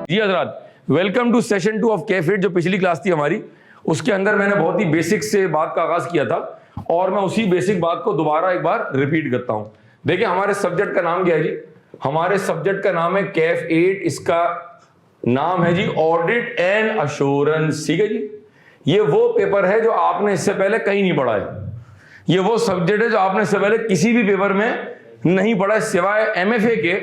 जी हजरात, welcome to session 2 of कैफेट। जो पिछली क्लास थी हमारी, उसके अंदर मैंने बहुत ही बेसिक से बात का आगाज किया था और मैं उसी बेसिक बात को दोबारा एक बार रिपीट करता हूं। देखिए, हमारे सब्जेक्ट का नाम क्या है जी? हमारे सब्जेक्ट का नाम है कैफ 8। इसका नाम है जी ऑडिट एंड अश्योरेंस। ठीक है जी, ये वो पेपर है जो आपने इससे पहले कहीं नहीं पढ़ा है। ये वो सब्जेक्ट है जो आपने इससे पहले किसी भी पेपर में नहीं पढ़ा है, सिवाय एमएफए के।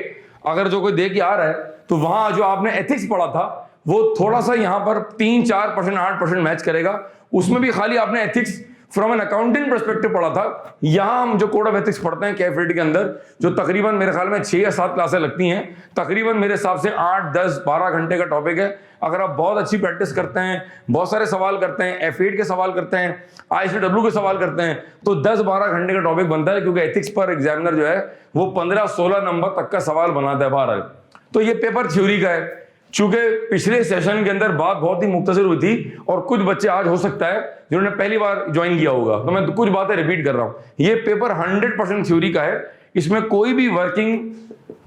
अगर जो कोई दे के आ रहा है तो वहां जो आपने एथिक्स पढ़ा था वो थोड़ा सा यहां पर 3-4%, 8% मैच करेगा। उसमें भी खाली आपने ethics from an accounting perspective पढ़ा था। यहां हम जो कोड ऑफ एथिक्स पढ़ते हैं कैफ 8 के अंदर, जो तकरीबन मेरे ख्याल में 6 या 7 क्लासें लगती हैं, तकरीबन मेरे हिसाब से 8, 10, 12 घंटे का टॉपिक है। अगर आप बहुत अच्छी प्रैक्टिस करते हैं, बहुत सारे सवाल करते हैं, F8 के सवाल करते हैं, ICW के सवाल करते हैं, तो 10-12 घंटे का टॉपिक बनता है। क्योंकि एथिक्स पर एग्जामिनर जो है वो 15-16 नंबर तक का सवाल बनाता है बहरहाल। तो ये पेपर थ्योरी का है। चूंकि पिछले सेशन के अंदर बात बहुत ही मुख्तसर हुई थी और कुछ बच्चे आज हो सकता है जिन्होंने पहली बार ज्वाइन किया होगा, तो मैं कुछ बातें रिपीट कर रहा हूं। ये पेपर 100% थ्योरी का है। इसमें कोई भी वर्किंग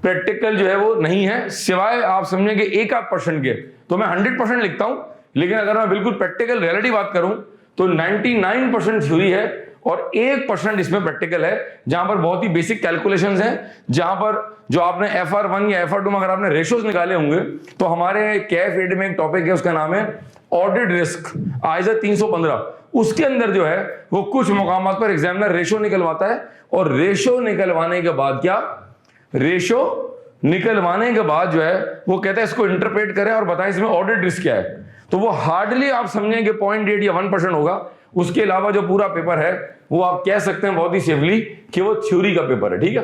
प्रैक्टिकल जो है वो नहीं है, सिवाय आप समझेंगे 1-8% के। तो मैं 100% लिखता हूं, लेकिन अगर मैं बिल्कुल प्रैक्टिकल रियलिटी बात करूं तो 99% थ्योरी है और 1% इसमें प्रैक्टिकल है, जहां पर बहुत ही बेसिक कैलकुलेशंस हैं। जहां पर जो आपने FR1 या FR2 में अगर आपने रेशोज निकाले होंगे, तो हमारे कैफ 8 में एक टॉपिक है, उसका नाम है ऑडिट रिस्क, ISA 315। उसके अंदर जो है वो कुछ मकामात पर एग्जामिनर रेशो निकलवाता है और रेशो निकलवाने के बाद क्या, रेशो निकलवाने के बाद जो है वो कहता है इसको इंटरप्रेट करें और बताएं इसमें ऑडिट रिस्क क्या है। तो वो हार्डली आप समझेंगे 0.8 या 1% होगा। उसके अलावा जो पूरा पेपर है वो आप कह सकते हैं बहुत ही सेफली कि वो थ्योरी का पेपर है। ठीक है,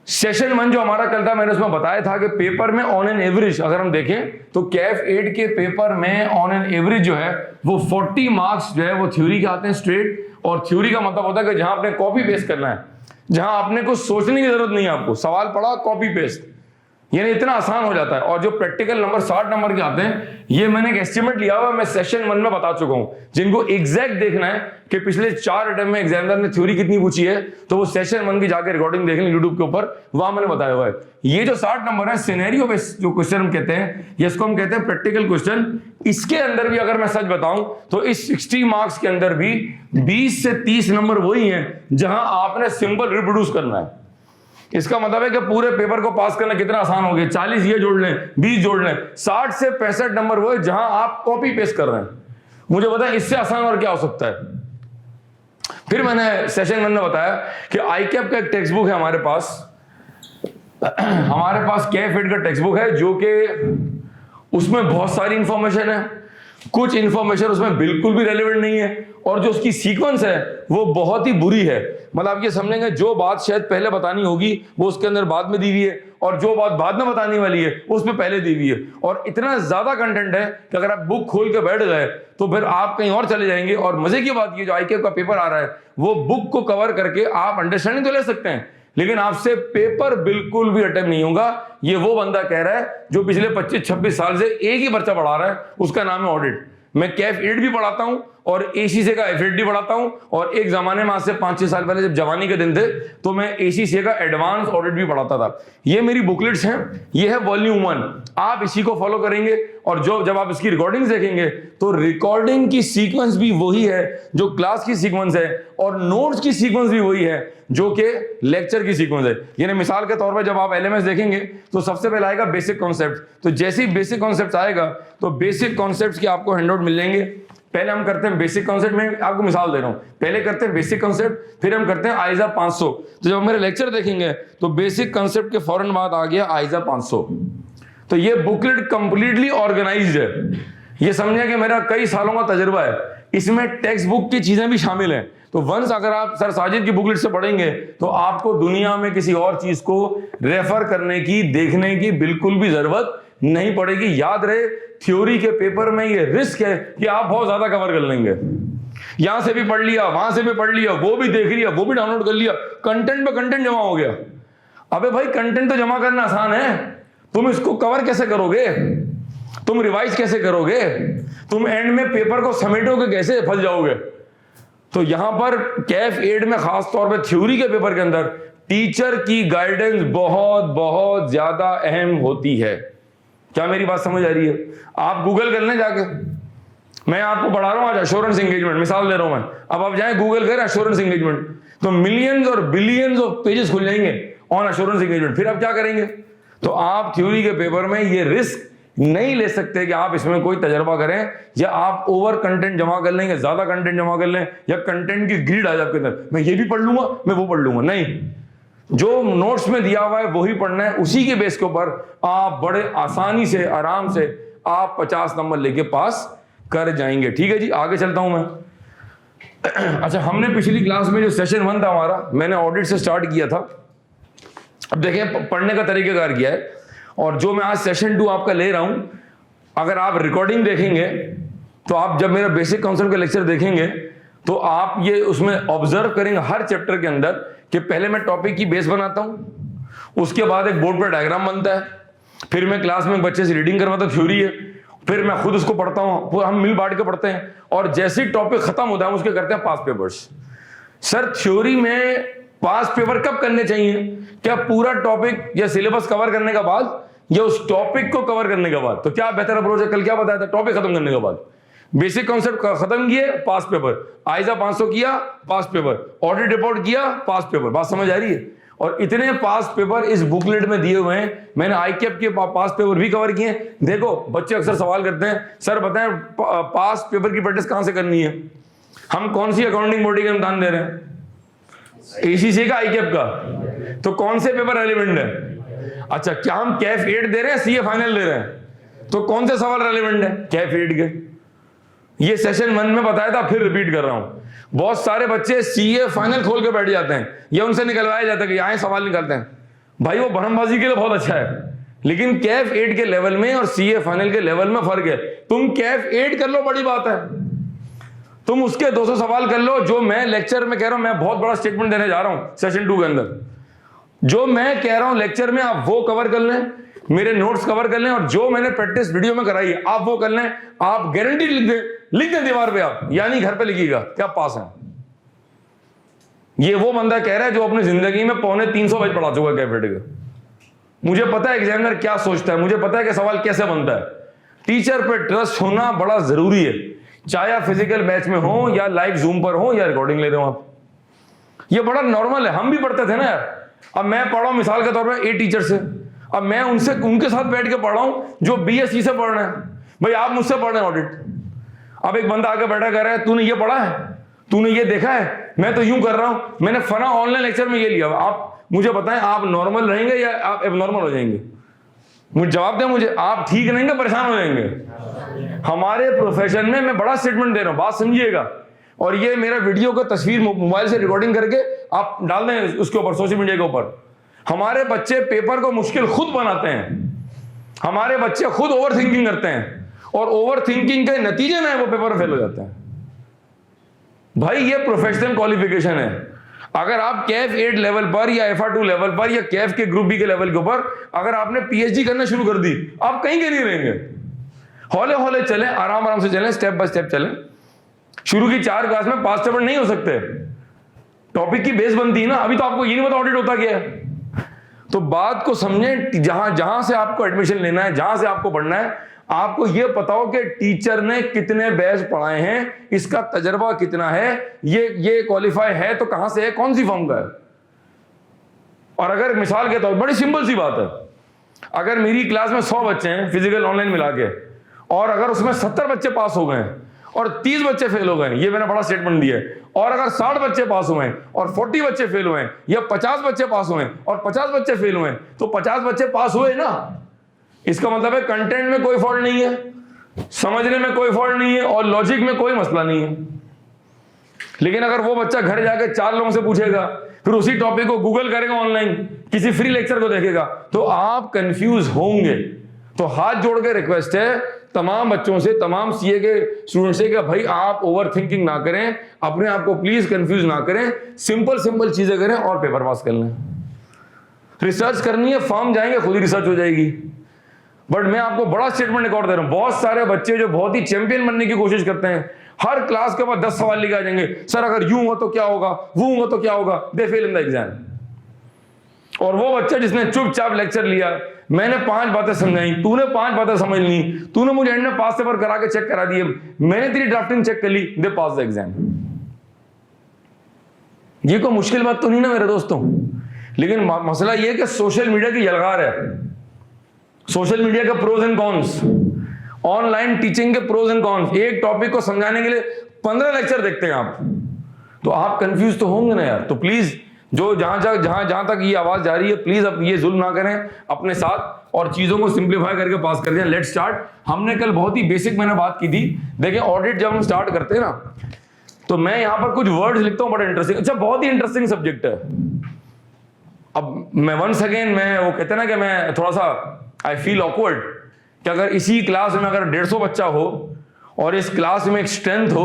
सेशन 1 जो हमारा कल था, मैंने उसमें बताया था कि पेपर में ऑन एन एवरेज अगर हम देखें तो कैफ 8 के पेपर में ऑन एन एवरेज जो है वो 40 मार्क्स जो है वो थ्योरी के आते हैं स्ट्रेट। और थ्योरी का मतलब होता है कि जहां आपने कॉपी पेस्ट करना है, जहां आपने कुछ सोचने की जरूरत नहीं है, आपको सवाल पढ़ा कॉपी पेस्ट, यानी इतना आसान हो जाता है। और जो प्रैक्टिकल नंबर 60 नंबर के आते हैं, ये मैंने एक एस्टिमेट लिया हुआ, मैं सेशन 1 में बता चुका हूं। जिनको एग्जैक्ट देखना है कि पिछले 4 अटेम्प्ट में एग्जामिनर ने थ्योरी कितनी पूछी है, तो वो सेशन 1 की जाकर रिकॉर्डिंग देख लें यूट्यूब के ऊपर, वहां मैंने बताया हुआ है। ये जो 60 नंबर है सिनेरियो बेस्ड जो क्वेश्चन हम कहते हैं, इसको हम कहते हैं प्रैक्टिकल क्वेश्चन। इसके अंदर भी अगर मैं सच बताऊं तो इस 60 मार्क्स के अंदर भी 20 से 30 नंबर वही हैं जहां आपने सिंपल रिप्रोड्यूस करना है। इसका मतलब है कि पूरे पेपर को पास करना कितना आसान हो गया। 40 ये जोड़ लें, 20 जोड़ लें, 60 से 65 नंबर वो है जहां आप कॉपी पेस्ट कर रहे हैं। मुझे बताएं इससे आसान और क्या हो सकता है। फिर मैंने सेशन 1 में बताया कि ICAP का एक टेक्स्ट बुक है हमारे पास। हमारे पास कैफ 8 का टेक्स्ट बुक है, जो कि उसमें बहुत सारी इंफॉर्मेशन है, कुछ इंफॉर्मेशन उसमें बिल्कुल भी रेलेवेंट नहीं है, और जो उसकी सीक्वेंस है वो बहुत ही बुरी है। मतलब आप ये समझेंगे जो बात शायद पहले बतानी होगी वो उसके अंदर बाद में दी हुई है, और जो बात बाद में बताने वाली है उसमें पहले दी हुई है। और इतना ज्यादा कंटेंट है कि अगर आप बुक खोल के बैठ गए तो फिर आप कहीं और चले जाएंगे। और मजे की बात ये, जो ICAP का पेपर आ रहा है वो बुक को कवर करके आप अंडरस्टैंडिंग तो ले सकते हैं, लेकिन आपसे पेपर बिल्कुल भी अटेम्प्ट नहीं होगा। ये वो बंदा कह रहा है जो पिछले 25-26 साल से एक ही पर्चा पढ़ा रहा है, उसका नाम है ऑडिट। मैं कैफ 8 भी पढ़ाता हूं और ACCA का F8 भी पढ़ाता हूं, और एक जमाने में आज से 5-6 साल पहले जब जवानी के दिन थे तो मैं ACCA का एडवांस ऑडिट भी पढ़ाता था। ये मेरी बुकलेट्स हैं, ये है वॉल्यूम 1। आप इसी को फॉलो करेंगे और जब आप इसकी रिकॉर्डिंग्स देखेंगे तो रिकॉर्डिंग की सीक्वेंस भी वही है जो क्लास की सीक्वेंस है, और नोट्स की सीक्वेंस भी वही है जो कि लेक्चर की सीक्वेंस है। यानी मिसाल के तौर पर जब आप LMS देखेंगे तो सबसे पहले आएगा बेसिक कॉन्सेप्ट। तो जैसे ही बेसिक कॉन्सेप्ट आएगा तो बेसिक कॉन्सेप्ट्स के आपको हैंडआउट मिल जाएंगे। पहले हम करते हैं बेसिक कॉन्सेप्ट, में आपको मिसाल दे रहा हूं, पहले करते हैं बेसिक कॉन्सेप्ट, फिर हम करते हैं ISA 500। तो जब मेरे लेक्चर देखेंगे तो बेसिक कॉन्सेप्ट के फौरन बाद आ गया ISA 500। तो ये बुकलेट कंप्लीटली ऑर्गेनाइज्ड है। ये समझे कि मेरा कई सालों का तजुर्बा है, इसमें टेक्स्ट बुक की चीजें भी शामिल हैं। तो वंस अगर आप सर साजिद की बुकलेट से पढ़ेंगे तो आपको दुनिया में किसी और चीज को रेफर करने की, देखने की बिल्कुल भी जरूरत नहीं पड़ेगी। याद रहे, थ्योरी के पेपर में ये रिस्क है कि आप बहुत ज्यादा कवर कर लेंगे। यहां से भी पढ़ लिया, वहां से भी पढ़ लिया, वो भी देख लिया, वो भी डाउनलोड कर लिया, कंटेंट पे कंटेंट जमा हो गया। अबे भाई, कंटेंट तो जमा करना आसान है, तुम इसको कवर कैसे करोगे, तुम रिवाइज कैसे करोगे, तुम एंड में पेपर को समेटोगे कैसे, फंस जाओगे। तो यहां पर कैफ 8 में खास तौर पे थ्योरी के पेपर के अंदर टीचर की गाइडेंस बहुत बहुत ज्यादा अहम होती है। क्या मेरी बात समझ आ रही है? आप गूगल कर लें जाके, मैं आपको पढ़ा रहा हूँ आज एश्योरेंस एंगेजमेंट, मिसाल दे रहा हूं मैं। अब आप जाएं गूगल करें एश्योरेंस एंगेजमेंट, तो मिलियंस और बिलियंस ऑफ पेजेस खुल जाएंगे ऑन एश्योरेंस एंगेजमेंट। फिर आप क्या करेंगे? तो आप थ्योरी के पेपर में ये रिस्क नहीं ले सकते कि आप इसमें कोई तजर्बा करें, या आप ओवर कंटेंट जमा कर लें, या ज्यादा कंटेंट जमा कर लें, या कंटेंट की ग्रिड आ जाए आपके अंदर, मैं ये भी पढ़ लूंगा, मैं वो पढ़ लूंगा। नहीं, जो नोट्स में दिया हुआ है वही पढ़ना है, उसी के बेस के ऊपर आप बड़े आसानी से, आराम से आप 50 नंबर लेके पास कर जाएंगे। ठीक है जी, आगे चलता हूं मैं। अच्छा, हमने पिछली क्लास में जो सेशन 1 था हमारा, मैंने ऑडिट से स्टार्ट किया था। अब देखें पढ़ने का तरीकेकार क्या है, और जो मैं आज सेशन 2 आपका ले रहा हूं, अगर आप रिकॉर्डिंग देखेंगे तो आप जब मेरा बेसिक काउंसिल का लेक्चर देखेंगे तो आप ये उसमें ऑब्जर्व करेंगे हर चैप्टर के अंदर कि पहले मैं टॉपिक की बेस बनाता हूं, उसके बाद एक बोर्ड पर डायग्राम बनता है, फिर मैं क्लास में बच्चे से रीडिंग करवाता हूं, थ्योरी है, फिर मैं खुद उसको पढ़ता हूं, हम मिल बांट के पढ़ते हैं, और जैसे ही टॉपिक खत्म होता है उसके करते हैं पास पेपर्स। सर थ्योरी में पास पेपर कब करने चाहिए? क्या पूरा टॉपिक या सिलेबस कवर करने के बाद, या उस टॉपिक को कवर करने के बाद? तो क्या बेहतर अप्रोच है? कल क्या बताया था? टॉपिक खत्म करने के बाद बेसिक कॉन्सेप्ट खत्म किए, पास पेपर, आइजा 500 किया, पास पेपर, ऑडिट रिपोर्ट किया, पास पेपर। बात समझ आ रही है? और इतने पास पेपर इस बुकलेट में दिए हुए हैं। मैंने आईकेप के पास पेपर भी कवर किए। देखो बच्चे अक्सर सवाल करते हैं, सर बताएं पास पेपर की प्रैक्टिस कहां से करनी है? हम कौन सी अकाउंटिंग बॉडी का इम्तिहान दे रहे हैं? एसीसी का, आईकेप का? तो कौन से पेपर रेलिवेंट है? अच्छा, क्या हम कैफ 8 दे रहे हैं, सीए फाइनल दे रहे हैं? तो कौन से सवाल रेलिवेंट है कैफ 8 के? ये सेशन 1 में बताया था, फिर रिपीट कर रहा हूं। बहुत सारे बच्चे सीए फाइनल खोल के बैठ जाते हैं, या उनसे निकलवाया जाता है कि यहां सवाल निकालते हैं। भाई वो भरमबाजी के लिए बहुत अच्छा है, लेकिन कैफ 8 के लेवल में और सीए फाइनल के लेवल में फर्क है। तुम कैफ 8 कर लो, बड़ी बात है, तुम उसके 200 सवाल कर लो। जो मैं लेक्चर में कह रहा हूं, मैं बहुत बड़ा स्टेटमेंट देने जा रहा हूं सेशन 2 के अंदर, जो मैं कह रहा हूं लेक्चर में आप वो कवर कर लें, मेरे नोट्स कवर कर लें, और जो मैंने प्रैक्टिस वीडियो में कराई है आप वो कर लें। आप गारंटी लिख दें दीवार पे, आप यानी घर पे लिखिएगा क्या पास है। ये वो बंदा कह रहा है जो अपनी जिंदगी में 350 पेज पढ़ा चुका है कैफ 8 के। मुझे पता है एग्जामिनर क्या सोचता है, मुझे पता है कि सवाल कैसे बनता है। टीचर पे ट्रस्ट होना बड़ा जरूरी है, चाहे आप फिजिकल बैच में हो, या लाइव जूम पर हो, या रिकॉर्डिंग ले रहे हो आप। ये बड़ा नॉर्मल है, हम भी पढ़ते थे ना यार। अब मैं पढ़ रहा हूं मिसाल के तौर पर 8 टीचर से, अब मैं उनके साथ बैठ के पढ़ रहा हूं जो बीएससी से पढ़ रहे हैं। भाई आप मुझसे पढ़ रहे हैं ऑडिट, अब एक बंदा आके बैठा कर रहा है, तूने ये पढ़ा है, तूने ये देखा है, मैं तो यूं कर रहा हूं, मैंने फना ऑनलाइन लेक्चर में ये लिया। आप मुझे बताएं, आप नॉर्मल रहेंगे या आप एबनॉर्मल हो जाएंगे? मुझे जवाब दें मुझे, आप ठीक रहेंगे परेशान हो जाएंगे? हमारे प्रोफेशन में मैं बड़ा स्टेटमेंट दे रहा हूं, बात समझिएगा। और ये मेरा वीडियो का तस्वीर मोबाइल से रिकॉर्डिंग करके आप डाल दें उसके ऊपर, सोशल मीडिया के ऊपर। हमारे बच्चे पेपर को मुश्किल खुद बनाते हैं, हमारे बच्चे खुद ओवर थिंकिंग करते हैं, और ओवर थिंकिंग के नतीजे में वो पेपर फेल हो जाते हैं। भाई ये प्रोफेशनल क्वालिफिकेशन है। अगर आप कैफ 8 लेवल पर, या FR2 लेवल पर, या कैफ के ग्रुप बी के लेवल के ऊपर अगर आपने पीएचडी करना शुरू कर दी, आप कहीं के नहीं रहेंगे। हौले हौले चलें, आराम आराम से चलें, स्टेप बाय स्टेप चलें। शुरू की 4 क्लास में पास पेपर नहीं हो सकते, टॉपिक की बेस बनती है ना। अभी तो आपको ये नहीं पता ऑडिट होता क्या है। तो बात को समझें, जहां से आपको एडमिशन लेना है, जहां से आपको पढ़ना है, आपको यह पता हो कि टीचर ने कितने बैच पढ़ाए हैं, इसका तजर्बा कितना है, ये क्वालिफाई है तो कहां से है, कौन सी फॉर्म का है। और अगर मिसाल के तौर, बड़ी सिंपल सी बात है, अगर मेरी क्लास में 100 बच्चे हैं फिजिकल ऑनलाइन मिला के, और अगर उसमें 70 बच्चे पास हो गए और 30 बच्चे फेल हो गए, ये मैंने बड़ा स्टेटमेंट दिया है, और अगर 60 बच्चे पास हुए और 40 बच्चे फेल हुए, या 50 बच्चे पास हुए और 50 बच्चे फेल हुए, तो 50 बच्चे पास हुए ना, इसका मतलब है कंटेंट में कोई फॉल्ट नहीं है, समझने में कोई फॉल्ट नहीं है, और लॉजिक में कोई मसला नहीं है। लेकिन अगर वो बच्चा घर जाकर 4 लोगों से पूछेगा, फिर उसी टॉपिक को गूगल करेगा ऑनलाइन, किसी फ्री लेक्चर को देखेगा, तो आप कंफ्यूज होंगे। तो हाथ जोड़ के रिक्वेस्ट है तमाम बच्चों से, तमाम सीए के स्टूडेंट से, कि भाई आप ओवर थिंकिंग ना करें, अपने आप को प्लीज कंफ्यूज ना करें, सिंपल चीजें करें और पेपर पास कर लें। रिसर्च करनी है, फॉर्म जाएंगे, खुद ही रिसर्च हो जाएगी। बट मैं आपको बड़ा स्टेटमेंट रिकॉर्ड दे रहा हूं, बहुत सारे बच्चे जो बहुत ही चैंपियन बनने की कोशिश करते हैं, हर क्लास के बाद 10 सवाल लिखे आ जाएंगे, सर अगर यूं हुआ तो क्या होगा, वो हुआ तो क्या होगा, दे फेल इन द एग्जाम। और वो बच्चा जिसने चुपचाप लेक्चर लिया, मैंने 5 बातें समझाई, तूने 5 बातें समझ ली, तूने मुझे एंड में 5 पेपर करा के चेक करा दिए, मैंने तेरी ड्राफ्टिंग चेक कर ली, दे पास द एग्जाम। ये कोई मुश्किल बात तो नहीं ना मेरे दोस्तों। लेकिन मसला ये कि सोशल मीडिया की यलगार है, सोशल मीडिया का pros and cons, online teaching के प्रोज एंड कॉन्स। एक टॉपिक को समझाने के लिए 15 लेक्चर देखते हैं आप, तो आप कंफ्यूज तो होंगे ना यार। तो प्लीज जो जहां तक ये आवाज जा रही है, प्लीज अब ये जुल्म ना करें अपने साथ और चीजों को सिंप्लीफाई करके पास कर दें। Let's start. हमने कल बहुत ही बेसिक मैंने बात की थी। देखिए ऑडिट जब हम स्टार्ट करते हैं ना, तो मैं यहां पर कुछ वर्ड्स लिखता हूं, बड़ा इंटरेस्टिंग, अच्छा बहुत ही इंटरेस्टिंग सब्जेक्ट है। अब मैं वंस अगेन मैं वो कहते हैं ना कि मैं थोड़ा सा आई फील ऑकवर्ड कि अगर इसी क्लास में अगर 150 बच्चा हो और इस क्लास में एक स्ट्रेंथ हो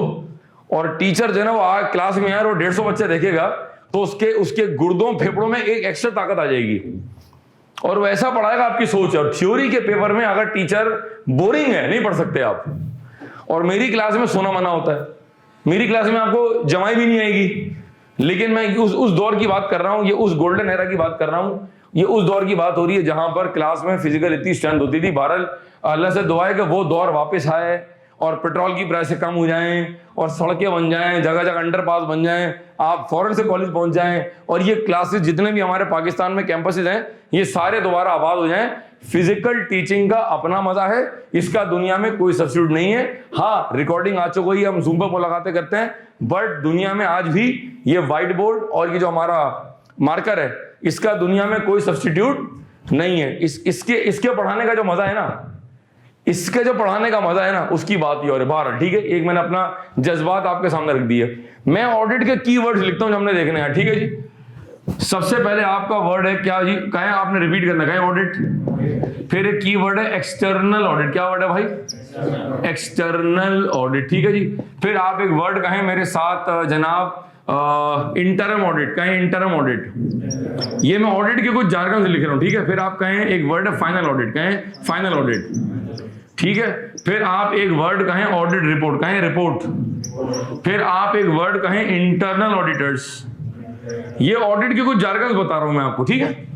और टीचर जो है ना वो क्लास में यार वो 150 बच्चे देखेगा, तो उसके गुर्दों फेफड़ों में एक एक्स्ट्रा ताकत आ जाएगी और वो ऐसा पढ़ाएगा आपकी सोच है। और थ्योरी के पेपर में अगर टीचर बोरिंग है, नहीं पढ़ सकते आप, और मेरी क्लास में सोना मना होता है, मेरी क्लास में आपको जमाई भी नहीं आएगी। लेकिन मैं उस दौर की बात कर रहा हूं, ये उस गोल्डन एरा की बात कर रहा हूं, ये उस दौर की बात हो रही है जहां पर क्लास में फिजिकल इतनी स्ट्रेंथ होती थी। बहरहाल अल्लाह से दुआ है कि वो दौर वापस आए और पेट्रोल की प्राइसें कम हो जाएं और सड़कें बन जाएं, जगह जगह अंडरपास बन जाएं, आप फौरन से कॉलेज पहुंच जाएं और ये क्लासेस जितने भी हमारे पाकिस्तान में कैंपसेस हैं ये सारे दोबारा आबाद हो जाएं। फिजिकल टीचिंग का अपना मजा है, इसका दुनिया में कोई सब्स्टिट्यूट नहीं है। हाँ, रिकॉर्डिंग आ चुकी है, हम जूम पर मुलाकातें करते हैं, बट दुनिया में आज भी ये व्हाइट बोर्ड और ये जो हमारा मार्कर है, इसका दुनिया में कोई सब्स्टिट्यूट नहीं है। इसके पढ़ाने का जो मजा है ना, इसके जो पढ़ाने का मजा है ना, उसकी बात ही और है। बाहर ठीक है, एक मैंने अपना जज्बात आपके सामने रख दिए। मैं ऑडिट के कीवर्ड्स लिखता हूं जो हमने देखने हैं, ठीक है जी। सबसे पहले आपका वर्ड है क्या जी, कहें आपने रिपीट करना, कहें ऑडिट। फिर एक कीवर्ड है एक्सटर्नल ऑडिट। क्या वर्ड है भाई? एक्सटर्नल ऑडिट, ठीक है जी। फिर आप एक वर्ड कहें मेरे साथ जनाब, इंटरम ऑडिट। कहें इंटरम ऑडिट। ये मैं ऑडिट के कुछ जार्गन से लिख रहा हूं, ठीक है। फिर आप कहें एक वर्ड है फाइनल ऑडिट। कहें फाइनल ऑडिट, ठीक है। फिर आप एक वर्ड कहें ऑडिट रिपोर्ट। कहें रिपोर्ट। फिर आप एक वर्ड कहें इंटरनल ऑडिटर्स। ये ऑडिट के कुछ जार्गन बता रहा हूं मैं आपको, ठीक है।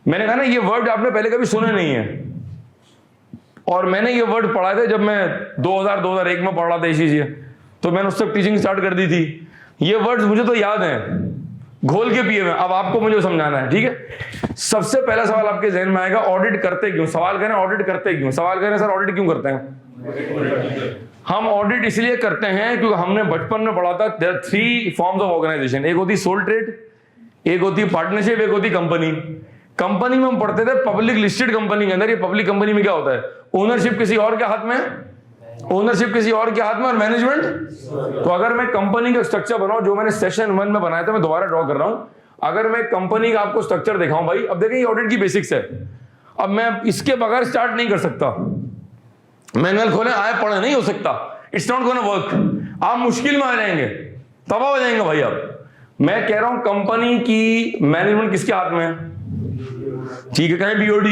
मैंने कहा ना ये वर्ड आपने पहले कभी सुने नहीं है, और मैंने ये वर्ड पढ़ाए थे जब मैं 2001 में पढ़ रहा था इसी से, तो मैंने उस तक टीचिंग स्टार्ट कर दी थी। ये वर्ड्स मुझे तो याद हैं, घोल के पिए में। अब आपको मुझे समझाना है, ठीक है। सबसे पहला सवाल आपके जहन में आएगा, ऑडिट करते क्यों? सवाल करें ऑडिट करते क्यों? सवाल करें सर ऑडिट क्यों करते हैं? हम ऑडिट इसलिए करते हैं क्योंकि हमने बचपन में पढ़ा था there are 3 forms of organisation. एक होती सोल ट्रेड, एक होती पार्टनरशिप, एक होती कंपनी। कंपनी में हम पढ़ते थे पब्लिक लिस्टेड कंपनी के अंदर, ये पब्लिक कंपनी में क्या होता है, ओनरशिप किसी और के हाथ में, ओनरशिप किसी और के हाथ में, और मैनेजमेंट। तो अगर मैं कंपनी का स्ट्रक्चर बनाऊं जो मैंने सेशन 1 में बनाया था, मैं दोबारा ड्रॉ कर रहा हूं। अगर मैं कंपनी का आपको स्ट्रक्चर दिखाऊं भाई, अब देखें ये ऑडिट की बेसिक्स है। अब मैं इसके बगैर स्टार्ट नहीं कर सकता, मैनुअल खोले आए पढ़े नहीं हो सकता, इट्स नॉट गोना वर्क। आप मुश्किल में आ जाएंगे, तबाह हो जाएंगे भाई आप। मैं कह रहा हूं कंपनी की मैनेजमेंट किसके हाथ में है, ठीक है। कहें बीओडी,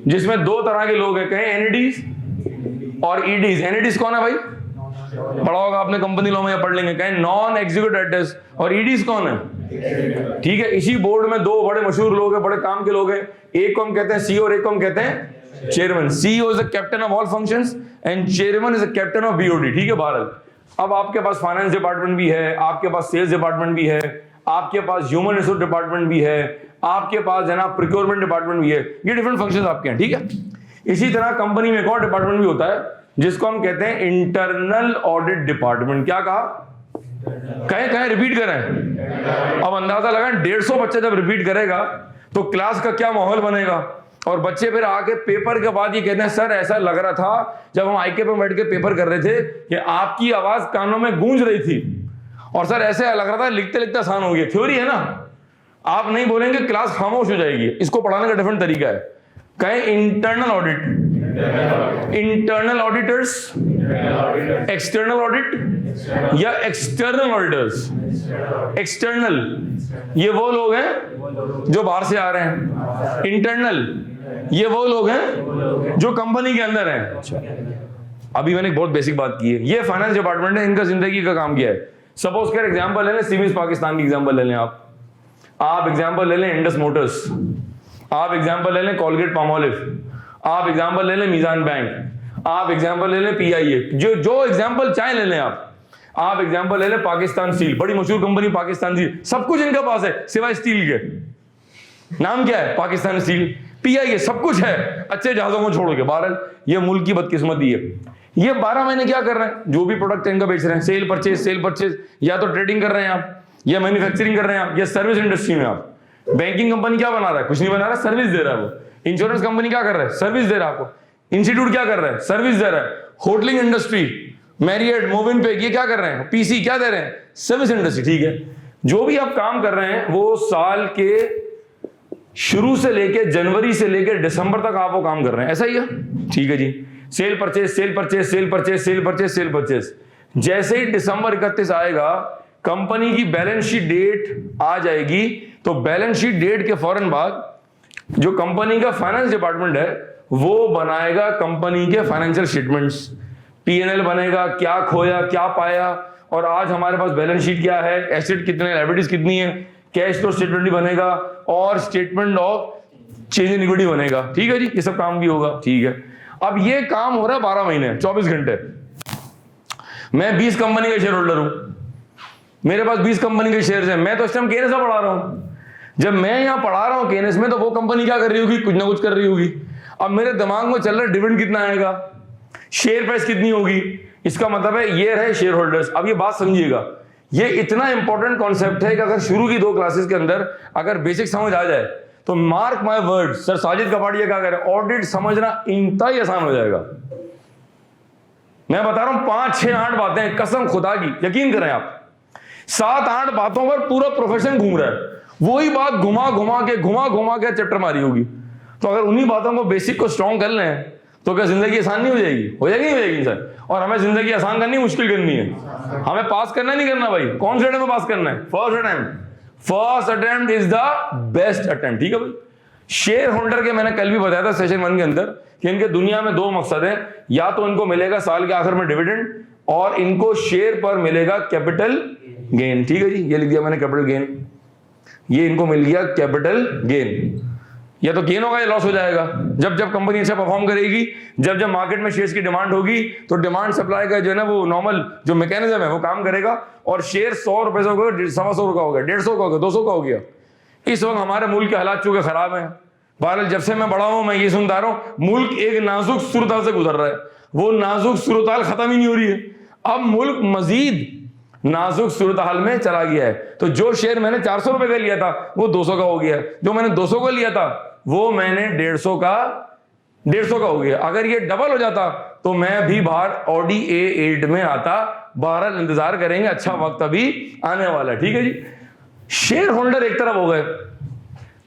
जिसमें 2 तरह के लोग हैं, कहें एनईडीज और ईडीज। एनईडीज कौन है भाई, पढ़ा होगा आपने कंपनी लॉ में, या पढ़ लेंगे। कहें नॉन एग्जीक्यूटिव डायरेक्टर्स। और ईडीज कौन है, ठीक है। इसी बोर्ड में 2 बड़े मशहूर लोग हैं, बड़े काम के लोग हैं। एक को हम कहते हैं सीईओ और एक को हम कहते हैं chairman. CEO is the captain of all functions and chairman is the captain of BOD, ठीक है। भारत, अब आपके पास फाइनेंस डिपार्टमेंट भी है, आपके पास सेल्स डिपार्टमेंट भी है, आपके पास ह्यूमन रिसोर्स डिपार्टमेंट भी है, आपके पास जनाब प्रोक्योरमेंट डिपार्टमेंट भी है। ये डिफरेंट फंक्शंस आपके हैं, ठीक है। इसी तरह कंपनी में एक और डिपार्टमेंट भी होता है जिसको हम कहते हैं इंटरनल ऑडिट डिपार्टमेंट। क्या कहा, कहें रिपीट करें। अब अंदाजा लगा 150 बच्चे जब रिपीट करेगा तो क्लास का क्या माहौल बनेगा। और बच्चे फिर आके पेपर के बाद ये कहते हैं सर ऐसा लग रहा था जब हम आईके पे बैठ के पेपर कर रहे थे कि आपकी आवाज कानों में गूंज रही थी, और सर ऐसे लग रहा था लिखते लिखते आसान हो गया। थ्योरी है ना, आप नहीं बोलेंगे क्लास खामोश हो जाएगी। इसको पढ़ाने का डिफरेंट तरीका है। कहें internal audit, internal auditors, external audit या एक्सटर्नल ऑडिटर्स। एक्सटर्नल ये वो लोग हैं जो बाहर से आ रहे हैं, इंटरनल ये वो लोग हैं जो कंपनी के अंदर हैं। अभी मैंने एक बहुत बेसिक बात की है, ये फाइनेंस डिपार्टमेंट है, इनका जिंदगी का काम क्या है। सपोज कर एग्जांपल ले लें, सिविल्स पाकिस्तान की एग्जांपल ले लें आप। आप एग्जांपल ले लें इंडस मोटर्स, आप एग्जांपल ले लें कोलगेट पामोलिव, आप एग्जांपल ले लें मीजान बैंक, आप एग्जांपल ले लें पीआईए, जो एग्जांपल चाहे ले लें आप एग्जांपल ले लें पाकिस्तान स्टील, बड़ी मशहूर कंपनी पाकिस्तान स्टील, सब कुछ इनके पास है सिवाय स्टील के। नाम क्या है? पाकिस्तान स्टील, पीआईए, सब कुछ है अच्छे जहाजों को छोड़ के। बहरहाल ये मुल्क की बदकिस्मती है। ये 12 महीने क्या कर रहे हैं? जो भी प्रोडक्ट इनका बेच रहे हैं, सेल परचेज, या तो ट्रेडिंग कर रहे हैं आप, या मैन्युफैक्चरिंग कर रहे हैं आप, या सर्विस इंडस्ट्री में आप। बैंकिंग कंपनी क्या बना रहा है? कुछ नहीं बना रहा, सर्विस दे रहा है वो। इंश्योरेंस कंपनी क्या कर रहा है? सर्विस दे रहा है आपको। इंस्टीट्यूट क्या कर रहा है? सर्विस दे रहा है। होटलिंग इंडस्ट्री, मैरियट, मोविन पे, ये क्या कर रहे हैं? पीसी क्या दे रहे हैं? Service industry. ठीक है, जो भी आप काम कर रहे हैं वो साल के शुरू से लेके जनवरी से लेके दिसंबर तक आप वो काम कर रहे हैं, ऐसा ही है? ठीक है जी। Cell purchase. जैसे ही दिसंबर 31 आएगा, कंपनी की बैलेंस शीट डेट आ जाएगी, तो बैलेंस शीट डेट के फौरन बाद जो कंपनी का फाइनेंस डिपार्टमेंट है वो बनाएगा कंपनी के फाइनेंशियल स्टेटमेंट्स, पीएनएल बनेगा, क्या खोया क्या पाया, और आज हमारे पास बैलेंस शीट क्या है, एसेट कितने, लायबिलिटीज कितनी है, कैश फ्लो स्टेटमेंट भी बनेगा, और statement of change in equity बनेगा। ठीक है जी, ये सब काम भी होगा। ठीक है, अब ये काम हो रहा है 12 महीने 24 घंटे। मैं 20 कंपनी का शेयर होल्डर हूं, मेरे पास 20 कंपनी के शेयर्स हैं। मैं तो इस टाइम केएनएस में पढ़ा रहा हूं। जब मैं यहां पढ़ा रहा हूं केएनएस में, तो वो कंपनी क्या कर रही होगी? कुछ ना कुछ कर रही होगी। अब मेरे दिमाग में चल रहा है डिविडेंड कितना आएगा, शेयर प्राइस कितनी होगी, इसका मतलब है ये रहे शेयर होल्डर्स। अब ये बात समझिएगा, ये इतना इंपॉर्टेंट कॉन्सेप्ट है कि अगर शुरू की 2 क्लासेस के अंदर अगर बेसिक समझ आ जाए तो mark my word, sir Sajid Kapadia क्या कह रहे हैं, ऑडिट समझना इंतहाई आसान हो जाएगा। मैं बता रहा हूं 5, 6, 8 बातें, कसम खुदा की, यकीन करें आप, 7, 8 बातों पर पूरा प्रोफेशन घूम रहा है। वही बात घुमा घुमा के चैप्टर मारी होगी। तो अगर उन्हीं बातों को, बेसिक को स्ट्रॉन्ग कर लें, तो क्या जिंदगी आसान नहीं हो जाएगी? हो जाएगी, नहीं हो जाएगी सर। और हमें जिंदगी आसान करनी, मुश्किल करनी है। हमें पास करना नहीं करना भाई। कौन से अटेम्प्ट में पास करना है? First attempt is the best attempt. ठीक है भाई। शेयर होल्डर के मैंने कल भी बताया था सेशन 1 के अंदर कि इनके दुनिया में 2 मकसद हैं, या तो इनको मिलेगा साल के आखिर में डिविडेंड, और इनको शेयर पर मिलेगा कैपिटल गेन। ठीक है जी, ये लिख दिया मैंने कैपिटल गेन, ये इनको मिल गया कैपिटल गेन। या तो गेन होगा या लॉस हो जाएगा। जब जब कंपनी अच्छा परफॉर्म करेगी, जब जब मार्केट में शेयर्स की डिमांड होगी, तो डिमांड सप्लाई का जो है ना वो नॉर्मल जो मैकेनिज्म है वो काम करेगा, और शेयर 100 रुपए से हो गया, 125 का हो गया, 150 का हो गया, 200 का हो गया। इस वक्त हमारे मुल्क के हालात चूंकि खराब हैं। बहरहाल जब से मैं बड़ा हूं मैं ये सुनता रहा हूं, मुल्क एक नाजुक सूरत से गुजर रहा है, वो नाजुक सूरत खत्म ही नहीं हो रही है। अब मुल्क मजीद नाजुक सूरत हाल में चला गया है। तो जो शेयर मैंने 400 रुपए का लिया था वो 200 का हो गया, जो मैंने 200 का लिया था वो मैंने 150 का हो गया। अगर ये डबल हो जाता तो मैं भी बाहर ऑडी A8 में आता। बहरहाल इंतजार करेंगे, अच्छा वक्त अभी आने वाला है। ठीक है जी। शेयर होल्डर एक तरफ हो गए,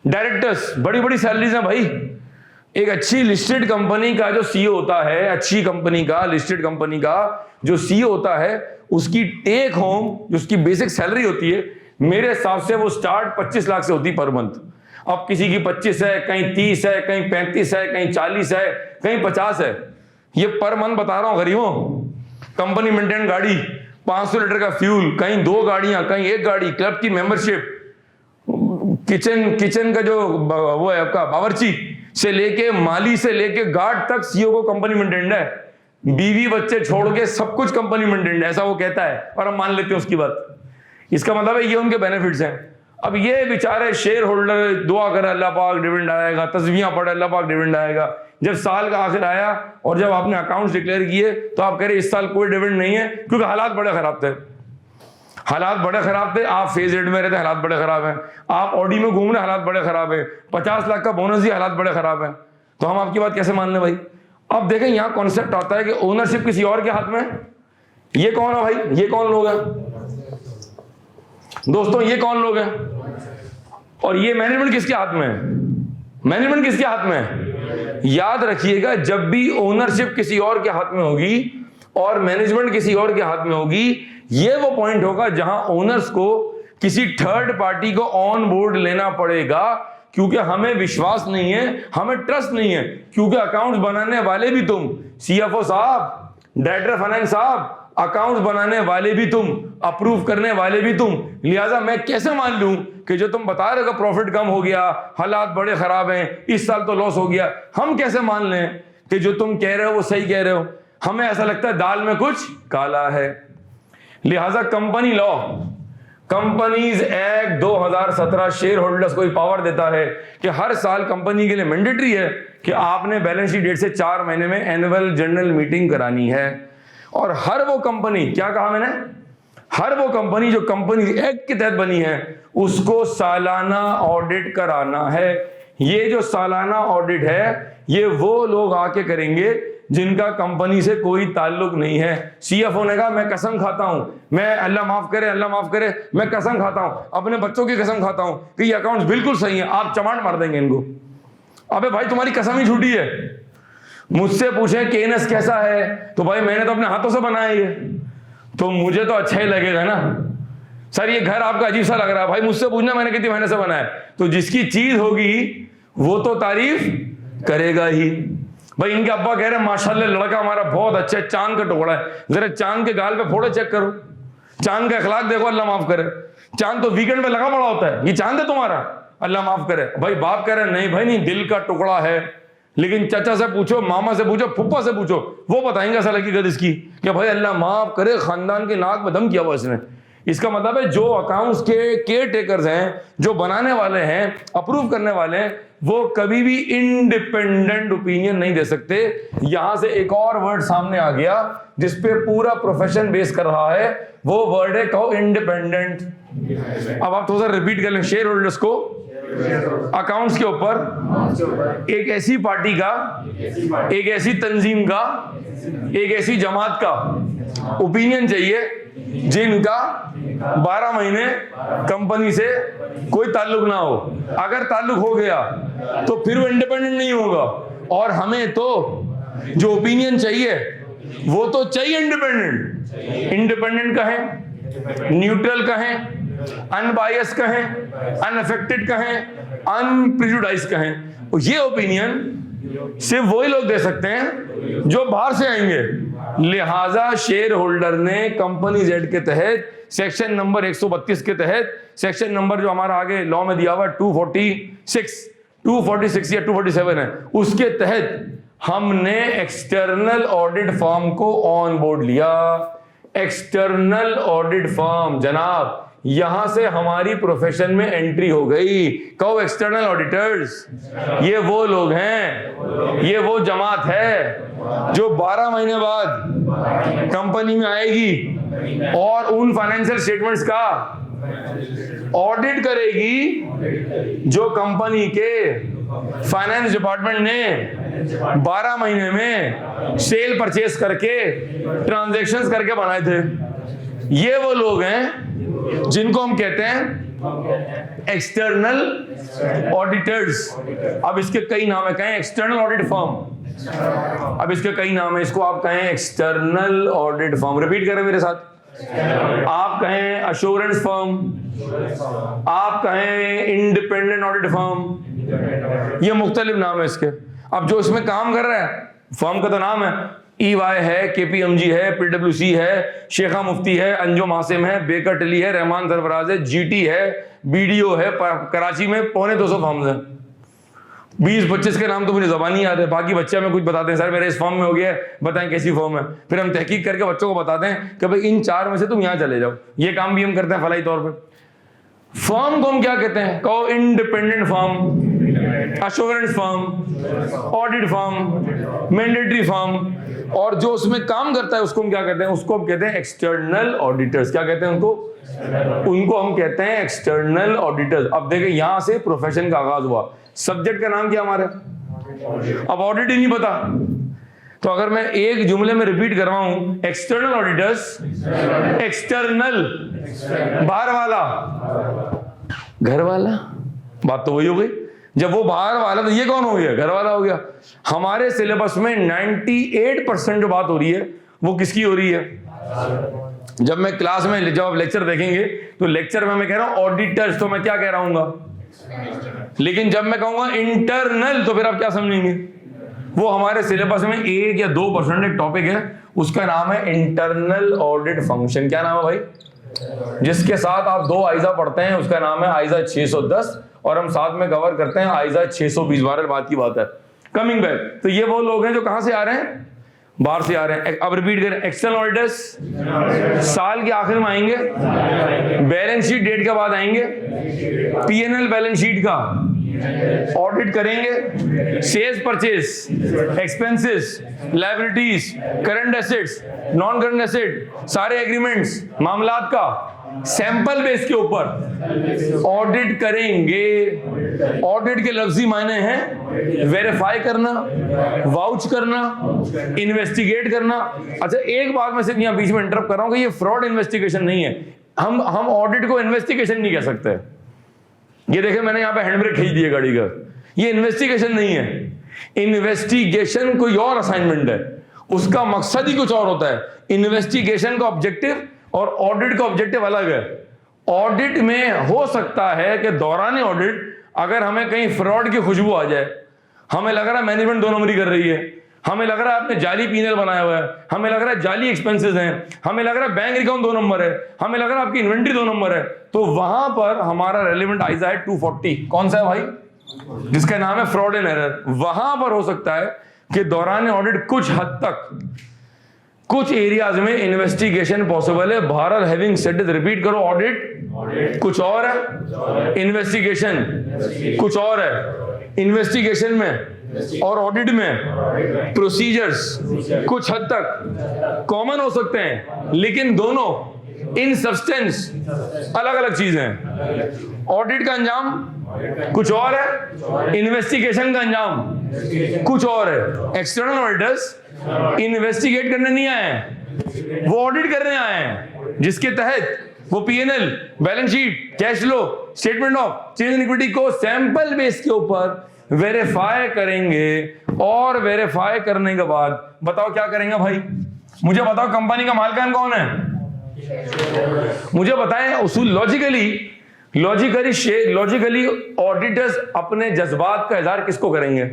डायरेक्टर्स, बड़ी बड़ी सैलरीज हैं भाई। एक अच्छी लिस्टेड कंपनी का जो सीईओ होता है, अच्छी कंपनी का, लिस्टेड कंपनी का जो सीईओ होता है, उसकी टेक होम जो उसकी बेसिक सैलरी होती है, मेरे हिसाब से वो स्टार्ट 25 लाख से होती है पर मंथ। अब किसी की 25 है, कहीं 30 है, कहीं 35 है, कहीं 40 है, कहीं 50 है। ये पर मंथ बता रहा हूं गरीबों। कंपनी मेंटेन गाड़ी, 500 लीटर का फ्यूल, कहीं 2 गाड़ियां, कहीं 1 गाड़ी, क्लब की मेंबरशिप, किचन का जो वो है आपका बावर्ची से लेके माली से लेके गार्ड तक सीईओ को कंपनी मेंटेन है। बीवी बच्चे छोड़ के सब कुछ कंपनी मेंटेन है, ऐसा वो कहता है और हम मान लेते हैं उसकी बात। इसका मतलब है ये उनके बेनिफिट्स हैं। अब ये बेचारे शेयर होल्डर दुआ करे अल्लाह पाक डिविडेंड आएगा, तस्बीहां पढ़े अल्लाह पाक डिविडेंड आएगा। जब साल का आखिर आया और जब आपने अकाउंट्स डिक्लेयर किए तो आप कह रहे इस साल कोई डिविडेंड नहीं है, क्योंकि हालात बड़े खराब थे। हालात बड़े खराब थे, आप फेज रेट में रहते, हालात बड़े खराब हैं। आप ऑडी में घूम रहे, हालात बड़े खराब है। 50 लाख का बोनस ही, हालात बड़े खराब है। तो हम आपकी बात कैसे मान लें भाई? अब देखें यहाँ कॉन्सेप्ट आता है कि ओनरशिप किसी और के हाथ में। ये कौन है भाई? ये कौन लोग हैं दोस्तों? ये कौन लोग हैं? और ये मैनेजमेंट किसके हाथ में है? मैनेजमेंट किसके हाथ में है? याद रखिएगा, जब भी ओनरशिप किसी और के हाथ में होगी और मैनेजमेंट किसी और के हाथ में होगी, ये वो पॉइंट होगा जहां ओनर्स को किसी थर्ड पार्टी को ऑन बोर्ड लेना पड़ेगा, क्योंकि हमें विश्वास नहीं है, हमें ट्रस्ट नहीं है। क्योंकि अकाउंट्स बनाने वाले भी तुम, सीएफओ साहब, डायरेक्टर फाइनेंस साहब, अकाउंट्स बनाने वाले भी तुम, अप्रूव करने वाले भी तुम, लिहाजा मैं कैसे मान लूं कि जो तुम बता रहे हो प्रॉफिट कम हो गया, हालात बड़े खराब हैं, इस साल तो लॉस हो गया, हम कैसे मान लें कि जो तुम कह रहे हो वो सही कह रहे हो? हमें ऐसा लगता है दाल में कुछ काला है। लिहाजा company law, companies act 2017 share holders को पावर देता है कि हर साल कंपनी के लिए मैंडेटरी है कि आपने बैलेंस शीट डेट से 4 महीने में एनुअल जनरल मीटिंग करानी है। और हर वो कंपनी, क्या कहा मैंने, हर वो कंपनी जो कंपनी एक्ट के तहत बनी है उसको सालाना ऑडिट कराना है। ये जो सालाना ऑडिट है ये वो लोग आके करेंगे जिनका कंपनी से कोई ताल्लुक नहीं है। सीएफओ ने कहा मैं कसम खाता हूं, मैं अल्लाह माफ करे मैं कसम खाता हूं, अपने बच्चों की कसम खाता हूं कि ये अकाउंट्स बिल्कुल सही है, आप चमाट मार देंगे इनको। अबे भाई तुम्हारी कसम ही झूठी है। मुझसे पूछे केएनएस कैसा है, तो भाई मैंने तो अपने हाथों से बनाया ये, तो मुझे तो अच्छा ही लगेगा ना। सर ये घर आपका अजीब सा लग रहा है, भाई मुझसे पूछना मैंने कितनी मेहनत से बनाया। तो जिसकी चीज होगी वो तो तारीफ करेगा ही। भाई इनके अब्बा कह रहे हैं माशाल्लाह लड़का हमारा बहुत अच्छा है, चांद का टुकड़ा है, जरा चांद के गाल पे फोटो चेक करो, चांद का अखलाक देखो, अल्लाह माफ करे। चांद तो वीकेंड पे लगा पड़ा होता है, ये चांद है तुम्हारा, अल्लाह माफ करे। भाई बाप कह रहे नहीं भाई नहीं, दिल का टुकड़ा है। लेकिन चाचा से पूछो, मामा से पूछो, फुप्पा से पूछो, वो बताएंगे असल हकीकत इसकी कि भाई अल्लाह माफ करे खानदान के नाक में दम किया हुआ इसने। इसका मतलब है जो अकाउंट्स के केयर टेकर्स हैं, जो बनाने वाले हैं, अप्रूव करने वाले हैं, वो कभी भी इंडिपेंडेंट ओपिनियन नहीं दे सकते। यहां से एक और वर्ड सामने आ गया जिसपे पूरा प्रोफेशन बेस कर रहा है, वो वर्ड है कहो इंडिपेंडेंट। अब आप थोड़ा सा रिपीट कर लें, शेयर होल्डर्स को अकाउंट्स के ऊपर एक ऐसी पार्टी का, एक ऐसी तंजीम का, एक ऐसी जमात का ओपिनियन चाहिए जिनका 12 महीने कंपनी से कोई ताल्लुक ना हो। अगर ताल्लुक हो गया तो फिर वो इंडिपेंडेंट नहीं होगा। और हमें तो जो ओपिनियन चाहिए वो तो चाहिए इंडिपेंडेंट। इंडिपेंडेंट कहें, न्यूट्रल कहें, अनबायस कहें, अनअफेक्टेड कहें, अनप्रेजुडाइज कहें। ये ओपिनियन सिर्फ वही लोग दे सकते हैं जो बाहर से आएंगे। लिहाजा शेयर होल्डर ने कंपनीज एक्ट के तहत सेक्शन नंबर 132 के तहत, सेक्शन नंबर जो हमारा आगे लॉ में दिया हुआ 246 या 247 है, उसके तहत हमने एक्सटर्नल ऑडिट फर्म को ऑन बोर्ड लिया। एक्सटर्नल ऑडिट फर्म जनाब, यहां से हमारी प्रोफेशन में एंट्री हो गई। कहो एक्सटर्नल ऑडिटर्स, ये वो लोग हैं, ये वो जमात है जो 12 महीने बाद कंपनी में आएगी और उन फाइनेंशियल स्टेटमेंट्स का ऑडिट करेगी जो कंपनी के फाइनेंस डिपार्टमेंट ने 12 महीने में सेल परचेस करके ट्रांजैक्शंस करके बनाए थे। ये वो लोग हैं जिनको हम कहते हैं एक्सटर्नल ऑडिटर्स। अब इसके कई नाम है, कहें एक्सटर्नल ऑडिट फर्म, अब इसके कई नाम है, इसको आप कहें एक्सटर्नल ऑडिट फर्म। रिपीट करें मेरे साथ, आप कहें अश्योरेंस फर्म, आप कहें इंडिपेंडेंट ऑडिट फर्म, ये मुख्तलिफ नाम है इसके। अब जो इसमें काम कर रहा है, फर्म का तो नाम है, EY है, KPMG है, PwC है, शेखा मुफ्ती है, अंजुम आसिम है, बेकर टिली है, रहमान सरफराज है, GT है, BDO है। कराची में 250 फर्म्स हैं। 20-25 के नाम तो मुझे ज़बान नहीं आते, बाकी बच्चे हमें कुछ बताते हैं, सर मेरे इस फॉर्म में हो गया है, बताएं कैसी फॉर्म है। फिर हम तहकीक करके बच्चों को बताते हैं कि भाई इन 4 में से तुम यहाँ चले जाओ। ये काम भी हम करते हैं फलाई तौर पे। फर्म को हम क्या कहते हैं? कहो independent firm, assurance firm, audit firm, mandatory firm. और जो उसमें काम करता है उसको हम क्या कहते हैं? उसको हम कहते हैं एक्सटर्नल ऑडिटर्स। क्या कहते हैं उनको? उनको हम कहते हैं एक्सटर्नल ऑडिटर्स। अब देखिए यहां से प्रोफेशन का आगाज हुआ। सब्जेक्ट का नाम क्या हमारा? अब ऑडिट ही नहीं पता, तो अगर मैं एक जुमले में रिपीट कर रहा हूं, एक्सटर्नल ऑडिटर्स, एक्सटर्नल बाहर वाला, घर वाला, बात तो वही हो गई। जब वो बाहर वाला तो ये कौन हो गया? घर वाला हो गया। हमारे सिलेबस में 98% जो बात हो रही है वो किसकी हो रही है? जब मैं क्लास में, जब आप लेक्चर देखेंगे तो लेक्चर में मैं कह रहा हूं ऑडिटर्स, तो मैं क्या कह रहा हूँ? लेकिन जब मैं कहूंगा इंटरनल तो फिर आप क्या समझेंगे? वो हमारे सिलेबस में 1 या 2% एक टॉपिक है, उसका नाम है इंटरनल ऑडिट फंक्शन। क्या नाम है भाई? जिसके साथ आप 2 आइजा पढ़ते हैं, उसका नाम है आइजा 610, और हम साथ में कवर करते हैं आइजा 620। बात की बात है। कमिंग बैक, तो ये वो लोग हैं जो कहां से आ रहे हैं? बाहर से आ रहे हैं। अब रिपीट करें, एक्सटर्नल ऑडिटर्स साल के आखिर में आएंगे, बैलेंस शीट डेट के बाद आएंगे, पीएनएल बैलेंस शीट का ऑडिट करेंगे, sales purchase, expenses, liabilities, current assets, non current asset, सारे एग्रीमेंट्स, मामलात का सैंपल बेस के ऊपर ऑडिट करेंगे। ऑडिट के लफ्जी मायने हैं वेरीफाई करना, वाउच करना, इन्वेस्टिगेट करना। अच्छा, एक बात मैं सिर्फ यहां बीच में इंटरप्ट कर रहा हूं कि ये फ्रॉड इन्वेस्टिगेशन नहीं है। हम ऑडिट को इन्वेस्टिगेशन नहीं कह सकते। ये देखें, मैंने यहां पे हैंड ब्रेक खींच दिया गाड़ी का, ये इन्वेस्टिगेशन नहीं है। इन्वेस्टिगेशन कोई और असाइनमेंट है, उसका मकसद ही कुछ और होता है। इन्वेस्टिगेशन का ऑब्जेक्टिव और ऑडिट का ऑब्जेक्टिव अलग है। ऑडिट में हो सकता है कि दौरान ऑडिट अगर हमें कहीं फ्रॉड की खुशबू आ जाए, हमें लग रहा है मैनेजमेंट 2 नंबरी कर रही है, हमें लग रहा है आपने जाली पीनल बनाया हुआ है, हमें लग रहा है जाली एक्सपेंसेस हैं, हमें लग रहा है बैंक अकाउंट 2 नंबर है, हमें लग रहा है आपकी इन्वेंट्री 2 नंबर है, तो वहां पर हमारा रेलिवेंट आइजा है 240। कौन सा है भाई? जिसका नाम है फ्रॉड एंड एरर। वहां पर हो सकता है कि दौरान ऑडिट कुछ हद तक कुछ एरियाज में इन्वेस्टिगेशन पॉसिबल है। Bharat having said it, repeat करो, ऑडिट कुछ और है, इन्वेस्टिगेशन कुछ और है। इन्वेस्टिगेशन में और ऑडिट में प्रोसीजर्स कुछ हद तक कॉमन हो सकते हैं, लेकिन दोनों इन सब्सटेंस अलग अलग चीजें हैं। ऑडिट का अंजाम कुछ और है, इन्वेस्टिगेशन का अंजाम कुछ और है। एक्सटर्नल ऑडिटर्स इन्वेस्टिगेट करने नहीं आए हैं, वो ऑडिट करने आए हैं, जिसके तहत वो PNL, balance sheet, cash flow statement of change in equity को सैंपल बेस के ऊपर वेरीफाई करेंगे। और वेरीफाई करने के बाद बताओ क्या करेंगे भाई? मुझे बताओ, कंपनी का मालिकान कौन है? मुझे बताएं। उसूल लॉजिकली ऑडिटर्स अपने जज्बात का इजहार किसको करेंगे?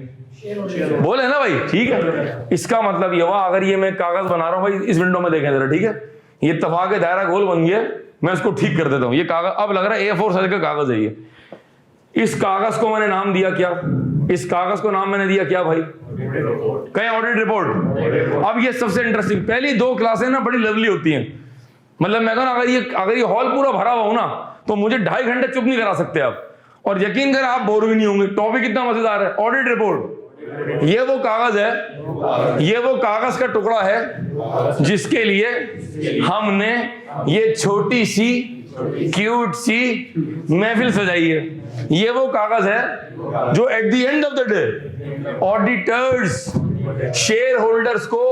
बोले ना भाई, ठीक है। इसका मतलब ये हुआ, अगर ये मैं कागज बना रहा हूं भाई, इस विंडो में देखें जरा, ठीक है, ये तबाह के दायरा गोल बन गया, मैं इसको ठीक कर देता हूं। ये कागज अब लग रहा है A4 साइज का कागज है ये। इस कागज को मैंने नाम दिया क्या? इस कागज को नाम मैंने दिया क्या भाई? कहें ऑडिट रिपोर्ट। अब ये सबसे इंटरेस्टिंग, पहली 2 क्लासें ना बड़ी लवली होती हैं। मतलब मैं कहूं, अगर ये हॉल पूरा भरा हुआ हो ना, तो मुझे 2.5 घंटे चुप नहीं करा सकते आप, और यकीन कर आप बोर भी नहीं होंगे। टॉपिक कितना मजेदार है, ऑडिट रिपोर्ट। ये वो कागज है, ये वो कागज का टुकड़ा है जिसके लिए हमने ये छोटी सी क्यूट सी महफिल सजाई है। ये वो कागज है जो at the end of the day auditors share holders को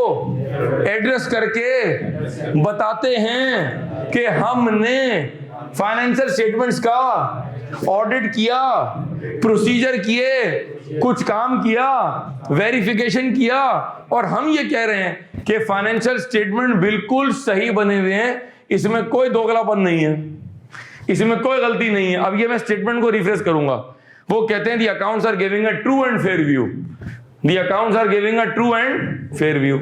एड्रेस करके बताते हैं कि हमने फाइनेंशियल स्टेटमेंट्स का ऑडिट किया, प्रोसीजर किए, कुछ काम किया, वेरिफिकेशन किया, और हम ये कह रहे हैं कि फाइनेंशियल स्टेटमेंट बिल्कुल सही बने हुए हैं, इसमें कोई दोगलापन नहीं है, इसमें कोई गलती नहीं है। अब ये मैं स्टेटमेंट को रिफ्रेश करूंगा। वो कहते हैं the accounts are giving a true and fair view, the accounts are giving a true and fair view.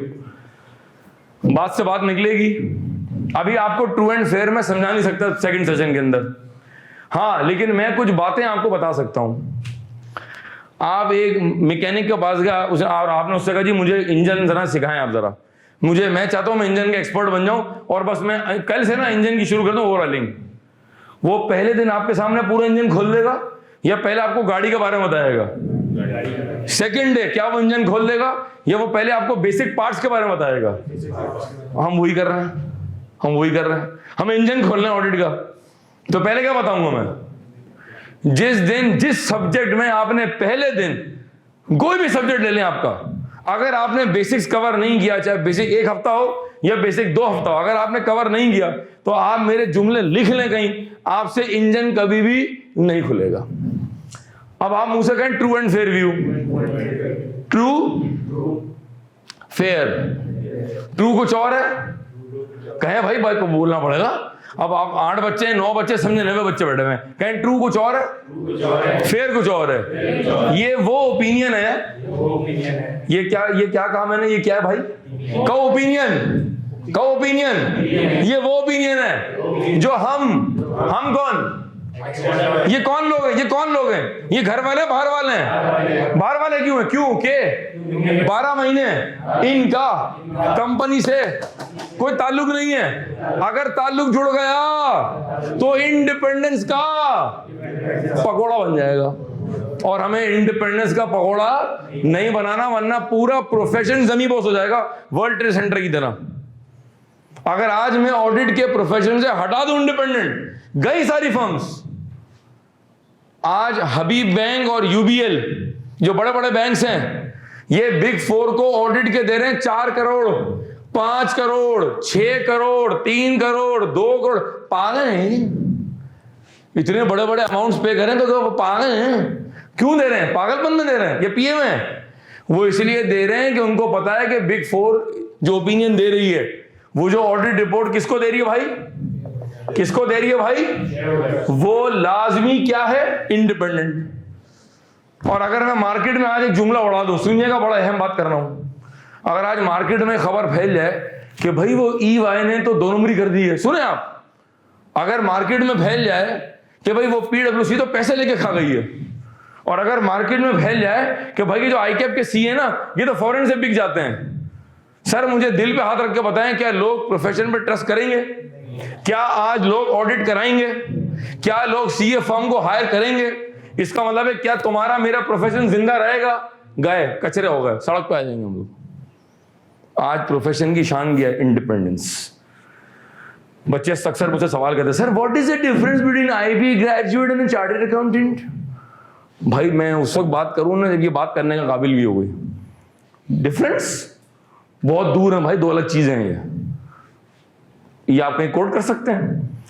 बात से बात निकलेगी। अभी आपको ट्रू एंड फेयर में समझा नहीं सकता सेकंड सेशन के अंदर, हाँ, लेकिन मैं कुछ बातें आपको बता सकता हूं। आप एक मैकेनिक के पास गया और आपने उससे कहा जी मुझे इंजन जरा सिखाएं आप जरा, मैं चाहता हूं मैं इंजन का एक्सपर्ट बन जाऊं और बस मैं कल से ना इंजन की शुरू कर दूं ओवरऑलिंग। वो पहले दिन आपके सामने पूरा इंजन खोल देगा या पहले आपको गाड़ी के बारे में बताएगा? सेकंड डे क्या वो इंजन खोल देगा या वो पहले आपको बेसिक पार्ट्स के बारे में बताएगा? हम वही कर रहे हैं, हमें इंजन खोलना है ऑडिट का। तो पहले क्या बताऊंगा मैं? जिस सब्जेक्ट में आपने पहले दिन, कोई भी सब्जेक्ट ले लें आपका, अगर आपने बेसिक्स कवर नहीं किया, चाहे बेसिक 1 हफ्ता हो या बेसिक 2 हफ्ता हो, अगर आपने कवर नहीं किया तो आप मेरे जुमले लिख लें कहीं, आपसे इंजन कभी भी नहीं खुलेगा। अब आप मुझसे कहें true and fair view, true fair, true कुछ और है, कहें भाई को बोलना पड़ेगा। अब आप 8 बच्चे हैं, 9 बच्चे, समझे 90 बच्चे बैठे हुए हैं, कहें ट्रू कुछ और है, फिर कुछ और है। ये वो ओपिनियन है, ये क्या कहा मैंने, ये क्या है भाई, का ओपिनियन, ये वो ओपिनियन है जो हम कौन, ये कौन लोग हैं, ये घर वाले बाहर वाले हैं, बाहर वाले क्यों है, क्यों के 12 महीने इनका कंपनी से कोई ताल्लुक नहीं है। अगर ताल्लुक जुड़ गया तो इंडिपेंडेंस का पकोड़ा बन जाएगा, और हमें इंडिपेंडेंस का पकोड़ा नहीं बनाना, वरना पूरा प्रोफेशन जमीन बोस हो जाएगा वर्ल्ड ट्रेड सेंटर की तरह। अगर आज मैं ऑडिट के प्रोफेशन से हटा दूं इंडिपेंडेंट, गई सारी फर्म्स। आज हबीब बैंक और यूबीएल जो बड़े बड़े बैंक्स हैं, ये बिग 4 को ऑडिट के दे रहे हैं 4 करोड़, 5 करोड़, 6 करोड़, 3 करोड़, 2 करोड़। पागल हैं, इतने बड़े बड़े अमाउंट्स पे करें तो पागल हैं। क्यों दे रहे हैं, पागलपन में दे रहे हैं, ये पीएम है। वो इसलिए दे रहे हैं कि उनको पता है कि बिग 4 जो ओपिनियन दे रही है, वो जो ऑडिट रिपोर्ट किसको दे रही है भाई, किसको दे रही है भाई, वो लाजमी क्या है, इंडिपेंडेंट। और अगर मैं मार्केट में आज एक जुमला उड़ा दूं, सुनिएगा, बड़ा अहम बात कर रहा हूं। अगर आज मार्केट में खबर फैल जाए कि भाई वो EY ने तो 2 नंबरी कर दी है, सुने आप, अगर मार्केट में फैल जाए कि भाई वो PwC तो पैसे लेके खा गई है, और अगर मार्केट में फैल जाए कि भाई जो ICAP के CA ना, ये तो फॉरेन से बिक जाते हैं, सर मुझे दिल पे हाथ रख के बताएं, क्या लोग प्रोफेशन पे ट्रस्ट करेंगे? क्या आज लोग ऑडिट कराएंगे? क्या लोग CA फर्म को हायर करेंगे? इसका मतलब है क्या तुम्हारा मेरा प्रोफेशन जिंदा रहेगा? गए, कचरे हो गए, सड़क पे आ जाएंगे हम लोग। आज प्रोफेशन की शान गया इंडिपेंडेंस। बच्चे अक्सर मुझसे सवाल करते हैं, sir what is the difference between IB graduate and chartered accountant? भाई मैं उस वक्त बात करूं ना जब ये बात करने का काबिल भी हो गई। डिफरेंस बहुत दूर है भाई, 2 अलग चीजें हैं। ये आप कहीं कोट कर सकते हैं,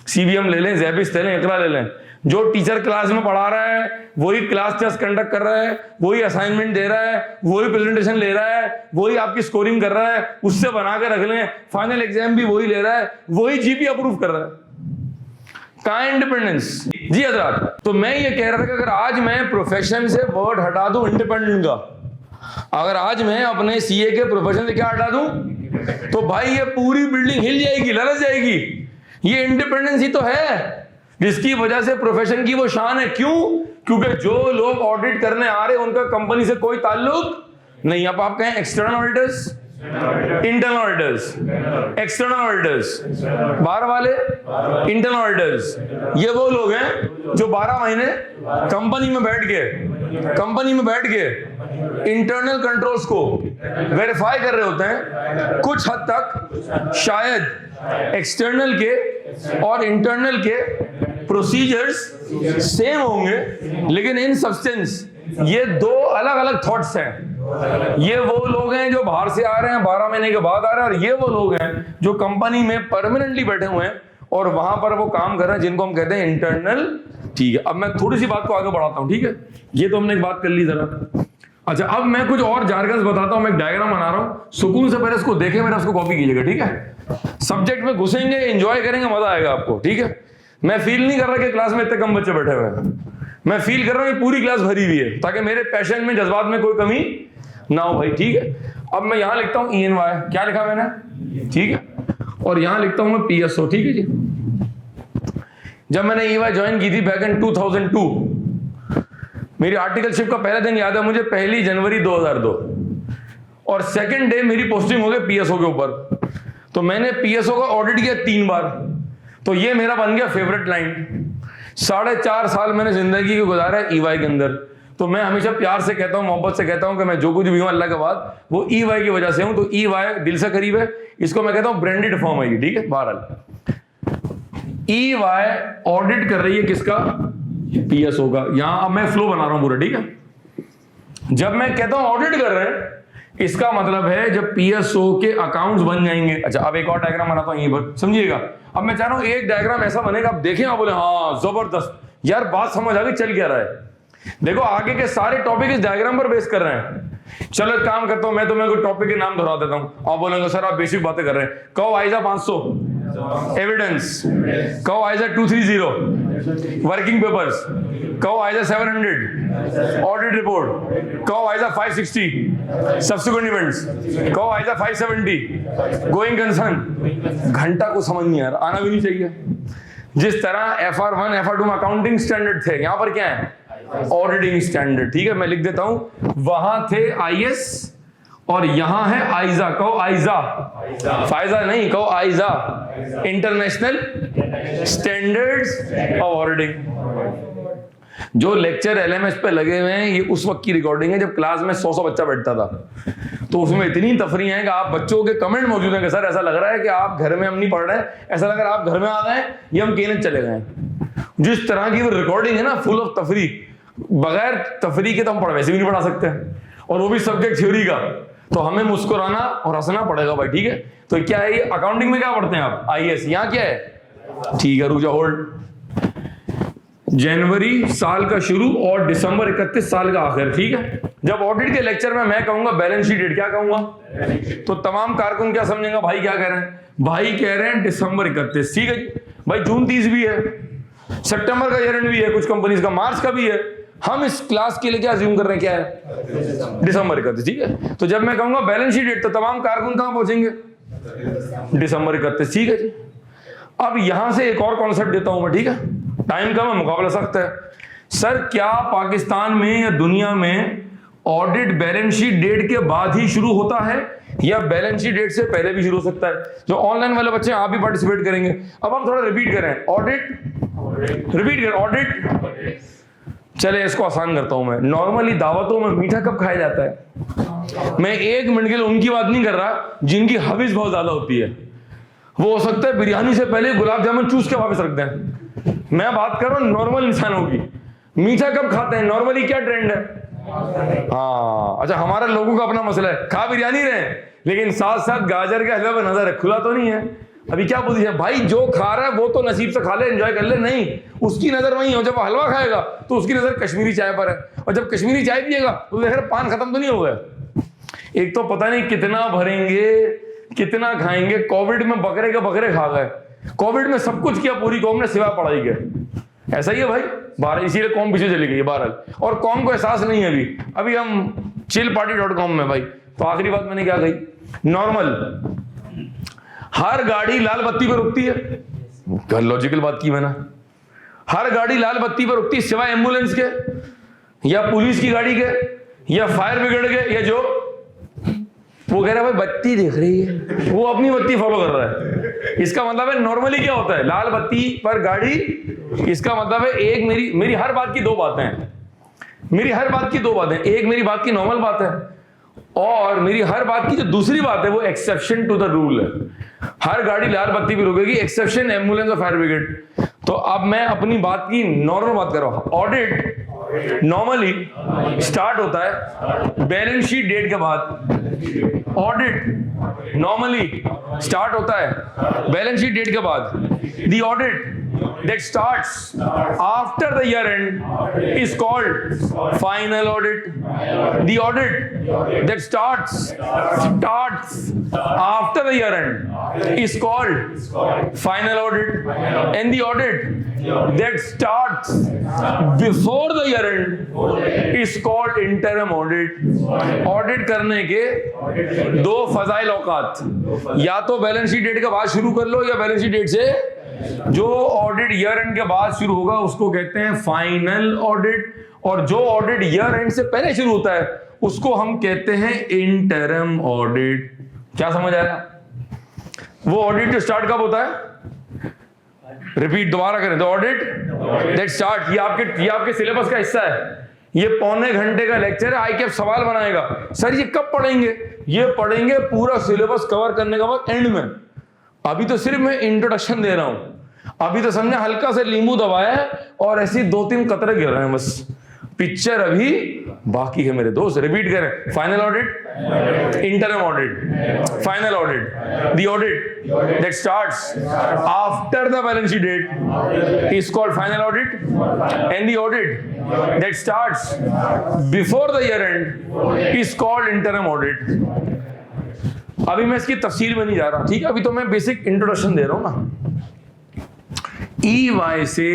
CVM ले लें, ज़ैबिस ले लें, इकरा ले लें। जो टीचर क्लास में पढ़ा रहा है वही क्लास टेस्ट कंडक्ट कर रहा है, वही असाइनमेंट दे रहा है, वही प्रेजेंटेशन ले रहा है, वही आपकी स्कोरिंग कर रहा है, उससे बना के रख लें, फाइनल एग्जाम भी वही ले रहा है, वही GP अप्रूव कर रहा है। कहां है इंडिपेंडेंस? जी हजरात, तो मैं ये कह रहा था कि अगर आज मैं प्रोफेशन से वर्ड हटा दूं इंडिपेंडेंट का, अगर आज मैं अपने CA के प्रोफेशन से क्या हटा दूं, तो भाई ये पूरी बिल्डिंग हिल जाएगी, ललच जाएगी। ये इंडिपेंडेंस ही तो है जिसकी वजह से प्रोफेशन की वो शान है। क्यों? क्योंकि जो लोग ऑडिट करने आ रहे हैं उनका कंपनी से कोई ताल्लुक नहीं। अब आप कहें external auditors, internal auditors, external auditors, बाहर वाले, इंटरनल ऑडिटर्स, ये वो लोग हैं जो 12 महीने कंपनी में बैठ के इंटरनल कंट्रोल्स को वेरीफाई कर रहे होते हैं। कुछ हद तक शायद एक्सटर्नल के और इंटरनल के प्रोसीजर्स सेम होंगे, लेकिन इन सब्सटेंस ये 2 अलग अलग थॉट्स हैं। ये वो लोग हैं जो बाहर से आ रहे हैं, 12 महीने के बाद आ रहे हैं, और ये वो लोग हैं जो कंपनी में परमानेंटली बैठे हुए हैं और वहां पर वो काम कर रहे हैं, जिनको हम कहते हैं इंटरनल। ठीक है, अब मैं थोड़ी सी बात को आगे बढ़ाता हूं। ठीक है, ये तो हमने एक बात कर ली जरा। अच्छा, अब मैं कुछ और जार्गन्स बताता हूं। मैं एक डायग्राम बना रहा हूं, सुकून से पहले इसको देखें, मेरा उसको कॉपी कीजिएगा। ठीक है, सब्जेक्ट में घुसेंगे, एंजॉय करेंगे, मजा आएगा आपको। ठीक है, मैं फील नहीं कर रहा कि क्लास में इतने कम बच्चे बैठे हुए हैं, मैं फील कर रहा हूं कि पूरी क्लास भरी हुई है, ताकि मेरे पैशन में, जज्बात में कोई कमी ना हो भाई। ठीक है, अब मैं यहां लिखता हूं ENY, क्या लिखा मैंने? ठीक है, और यहां लिखता हूं मैं PSO। ठीक है जी, जब मैंने EY ज्वाइन की थी बैक इन 2002, मेरी आर्टिकलशिप का पहला दिन याद है मुझे, 1 जनवरी 2002, और सेकंड डे मेरी पोस्टिंग हो गई PSO के ऊपर। तो मैंने PSO का ऑडिट किया 3 बार, तो ये मेरा बन गया फेवरेट लाइन। 4.5 साल मैंने जिंदगी को गुजारा है EY के अंदर। तो मैं हमेशा प्यार से कहता हूं, मोहब्बत से कहता हूं कि मैं जो कुछ भी हूं अल्लाह के बाद वो EY की वजह से हूं। तो EY दिल से करीब है, इसको मैं कहता हूं ब्रांडेड फर्म है ये। ठीक है, बहरहाल EY ऑडिट कर रही है किसका? PSO का। यहां अब मैं फ्लो बना रहा हूं पूरा। ठीक है, जब मैं कहता हूं ऑडिट कर रहे हैं, इसका मतलब है जब PSO के अकाउंट्स बन जाएंगे। अच्छा, अब एक और डायग्राम बनाता हूं यहीं पर, समझिएगा। अब मैं चाह रहा हूं एक डायग्राम ऐसा बनेगा, आप देखें, आप बोले हाँ जबरदस्त यार, बात समझ आ गई, चल क्या रहा है। देखो आगे के सारे टॉपिक इस डायग्राम पर बेस कर रहे हैं। चलो एक काम करता हूं, मैं तुम्हें कोई टॉपिक के नाम दोहरा देता हूं। आप बोलेंगे सर आप बेसिक बातें कर रहे हैं। कहो आइजा 500, एविडेंस, कहो आइजा 230, वर्किंग पेपर्स, कहो आइजा 700, ऑडिट रिपोर्ट, कहो आइजा 560, सब्सिक्वेंट इवेंट्स, कहो आइजा 570, गोइंग कंसर्न। घंटा को समझ नहीं आ रहा, आना भी नहीं चाहिए। जिस तरह FR1 FR2 में अकाउंटिंग स्टैंडर्ड थे, यहां पर क्या है? Auditing standard. ठीक है, मैं लिख देता हूं, वहां थे IS और यहां है आइजा। कहो आइजा, फाइजा नहीं, कहो आइजा, इंटरनेशनल स्टैंडर्ड्स ऑफ ऑडिटिंग। जो लेक्चर LMS पे लगे हुए हैं, ये उस वक्त की रिकॉर्डिंग है जब क्लास में 100 बच्चा बैठता था। तो उसमें इतनी तफरी है कि आप बच्चों के कमेंट मौजूद हैं कि सर ऐसा लग रहा है कि आप घर में हम नहीं पढ़ रहे हैं, ऐसा लग रहा है आप घर में आ गए या हम केनत चले गए। जिस तरह की वो रिकॉर्डिंग है ना, फुल ऑफ तफरी, बगैर तफरी के तो हम वैसे भी नहीं पढ़ा सकते, और वो भी सब्जेक्ट थ्योरी का। तो हमें मुस्कुराना और हंसना पड़ेगा भाई। ठीक है, तो क्या है ये? अकाउंटिंग में क्या पढ़ते हैं आप? IS। यहाँ क्या है? ठीक है, रुजा होल्ड। जनवरी साल का शुरू और दिसंबर 31 साल का आखिर। ठीक है, जब ऑडिट के लेक्चर में मैं कहूंगा बैलेंस शीट डेट, क्या कहूंगा? तो तमाम कारकुन क्या समझेंगे? भाई क्या कह रहे हैं? भाई कह रहे हैं दिसंबर 31। ठीक है भाई, जून 30 भी है, सितंबर का ईयर एंड भी है कुछ कंपनीज का, मार्च का भी है। हम इस क्लास के लिए क्या अज्यूम कर रहे हैं? क्या है? दिसंबर 31। ठीक है, तो जब मैं कहूंगा बैलेंस शीट डेट, तो तमाम कारकुन कहां पहुंचेंगे? दिसंबर 31। ठीक है जी। अब यहां से एक और कॉन्सेप्ट देता हूं मैं। ठीक है, टाइम का मैं मुकाबला सख्त है। सर क्या पाकिस्तान में या दुनिया में ऑडिट बैलेंस शीट डेट के बाद ही शुरू होता है या बैलेंस शीट डेट से पहले भी शुरू हो सकता है? जो ऑनलाइन वाले बच्चे आप भी पार्टिसिपेट करेंगे। अब हम थोड़ा रिपीट करें, ऑडिट, रिपीट करें, ऑडिट। चले इसको आसान करता हूं मैं। नॉर्मली दावतों में मीठा कब खाया जाता है? मैं 1 मिनट के लिए उनकी बात नहीं कर रहा जिनकी हविस बहुत ज्यादा होती है। वो हो सकता है बिरयानी से पहले गुलाब जामुन चूस के वापस रख दें। मैं बात कर रहा हूं नॉर्मल इंसानों की। मीठा कब खाते हैं? नॉर्मली क्या ट्रेंड है? हाँ, अच्छा, हमारा लोगों का अपना मसला है, खा बिरयानी रहे लेकिन साथ साथ गाजर के हलवे पर नजर है, खुला तो नहीं है। अभी क्या पोजीशन भाई? जो खा रहा है वो तो नसीब से खा ले, एंजॉय कर ले। नहीं, उसकी नजर वही हो, जब वो हलवा खाएगा तो उसकी नजर कश्मीरी चाय पर है, और जब कश्मीरी चाय पिएगा तो देख रहे पान खत्म तो नहीं हो गया। एक तो पता नहीं कितना भरेंगे, कितना खाएंगे। कोविड में बकरे के बकरे खा गए। कोविड में सब कुछ किया पूरी कौम ने सिवाय पढ़ाई के। ऐसा ही है भाई, बारह, इसीलिए कौम पीछे चली गई बहरहाल, और कौम को एहसास नहीं है अभी हम chillparty.com में भाई। तो आखिरी बात मैंने क्या कही? नॉर्मल हर गाड़ी लाल बत्ती पर रुकती है। लॉजिकल बात की मैंने। हर गाड़ी लाल बत्ती पर रुकती है सिवाय एम्बुलेंस के या पुलिस की गाड़ी के या फायर ब्रिगेड के, या जो वो कह रहा है भाई बत्ती दिख रही है, वो अपनी बत्ती फॉलो कर रहा है। इसका मतलब है नॉर्मली क्या होता है? लाल बत्ती पर गाड़ी। इसका मतलब है एक मेरी हर बात की दो बातें हैं। मेरी हर बात की दो बातें, एक मेरी बात की नॉर्मल बात है और मेरी हर बात की जो दूसरी बात है वो एक्सेप्शन टू द रूल है। हर गाड़ी लाल बत्ती भी रुकेगी, एक्सेप्शन एम्बुलेंस और फायर ब्रिगेड। तो अब मैं अपनी बात की नॉर्मल बात कर रहा हूं। ऑडिट नॉर्मली स्टार्ट होता है बैलेंस शीट डेट के बाद। ऑडिट नॉर्मली स्टार्ट होता है बैलेंस शीट डेट के बाद। The audit that starts after the year end is called final audit. The audit that starts after the year end is called final audit, and the audit that starts before the year end is called interim audit. Audit करने के दो फजाइल औकात, या तो balance sheet date के बाद शुरू कर लो या बैलेंस शीट डेट से। जो ऑडिट ईयर एंड के बाद शुरू होगा उसको कहते हैं फाइनल ऑडिट, और जो ऑडिट ईयर एंड से पहले शुरू होता है उसको हम कहते हैं इंटरम ऑडिट। क्या समझ आया? वो ऑडिट जो स्टार्ट कब होता है? रिपीट दोबारा करें। द ऑडिट दैट स्टार्ट, ये आपके सिलेबस का हिस्सा है। ये पौने घंटे का लेक्चर है। ICAP सवाल बनाएगा, सर ये कब पढ़ेंगे? ये पढ़ेंगे पूरा सिलेबस कवर करने के बाद एंड में। अभी तो सिर्फ मैं इंट्रोडक्शन दे रहा हूं। अभी तो समझे हल्का से नींबू दबाया है और ऐसी 2-3 कतरे गिर रहे हैं बस। पिक्चर अभी बाकी है मेरे दोस्त। रिपीट करें। Final audit, interim audit, final audit. The audit that starts after the balance sheet date is called final audit, and the audit that starts before the year end is called interim audit. अभी मैं इसकी तफसील में नहीं जा रहा, ठीक है, अभी तो मैं बेसिक इंट्रोडक्शन दे रहा हूं ना। EY से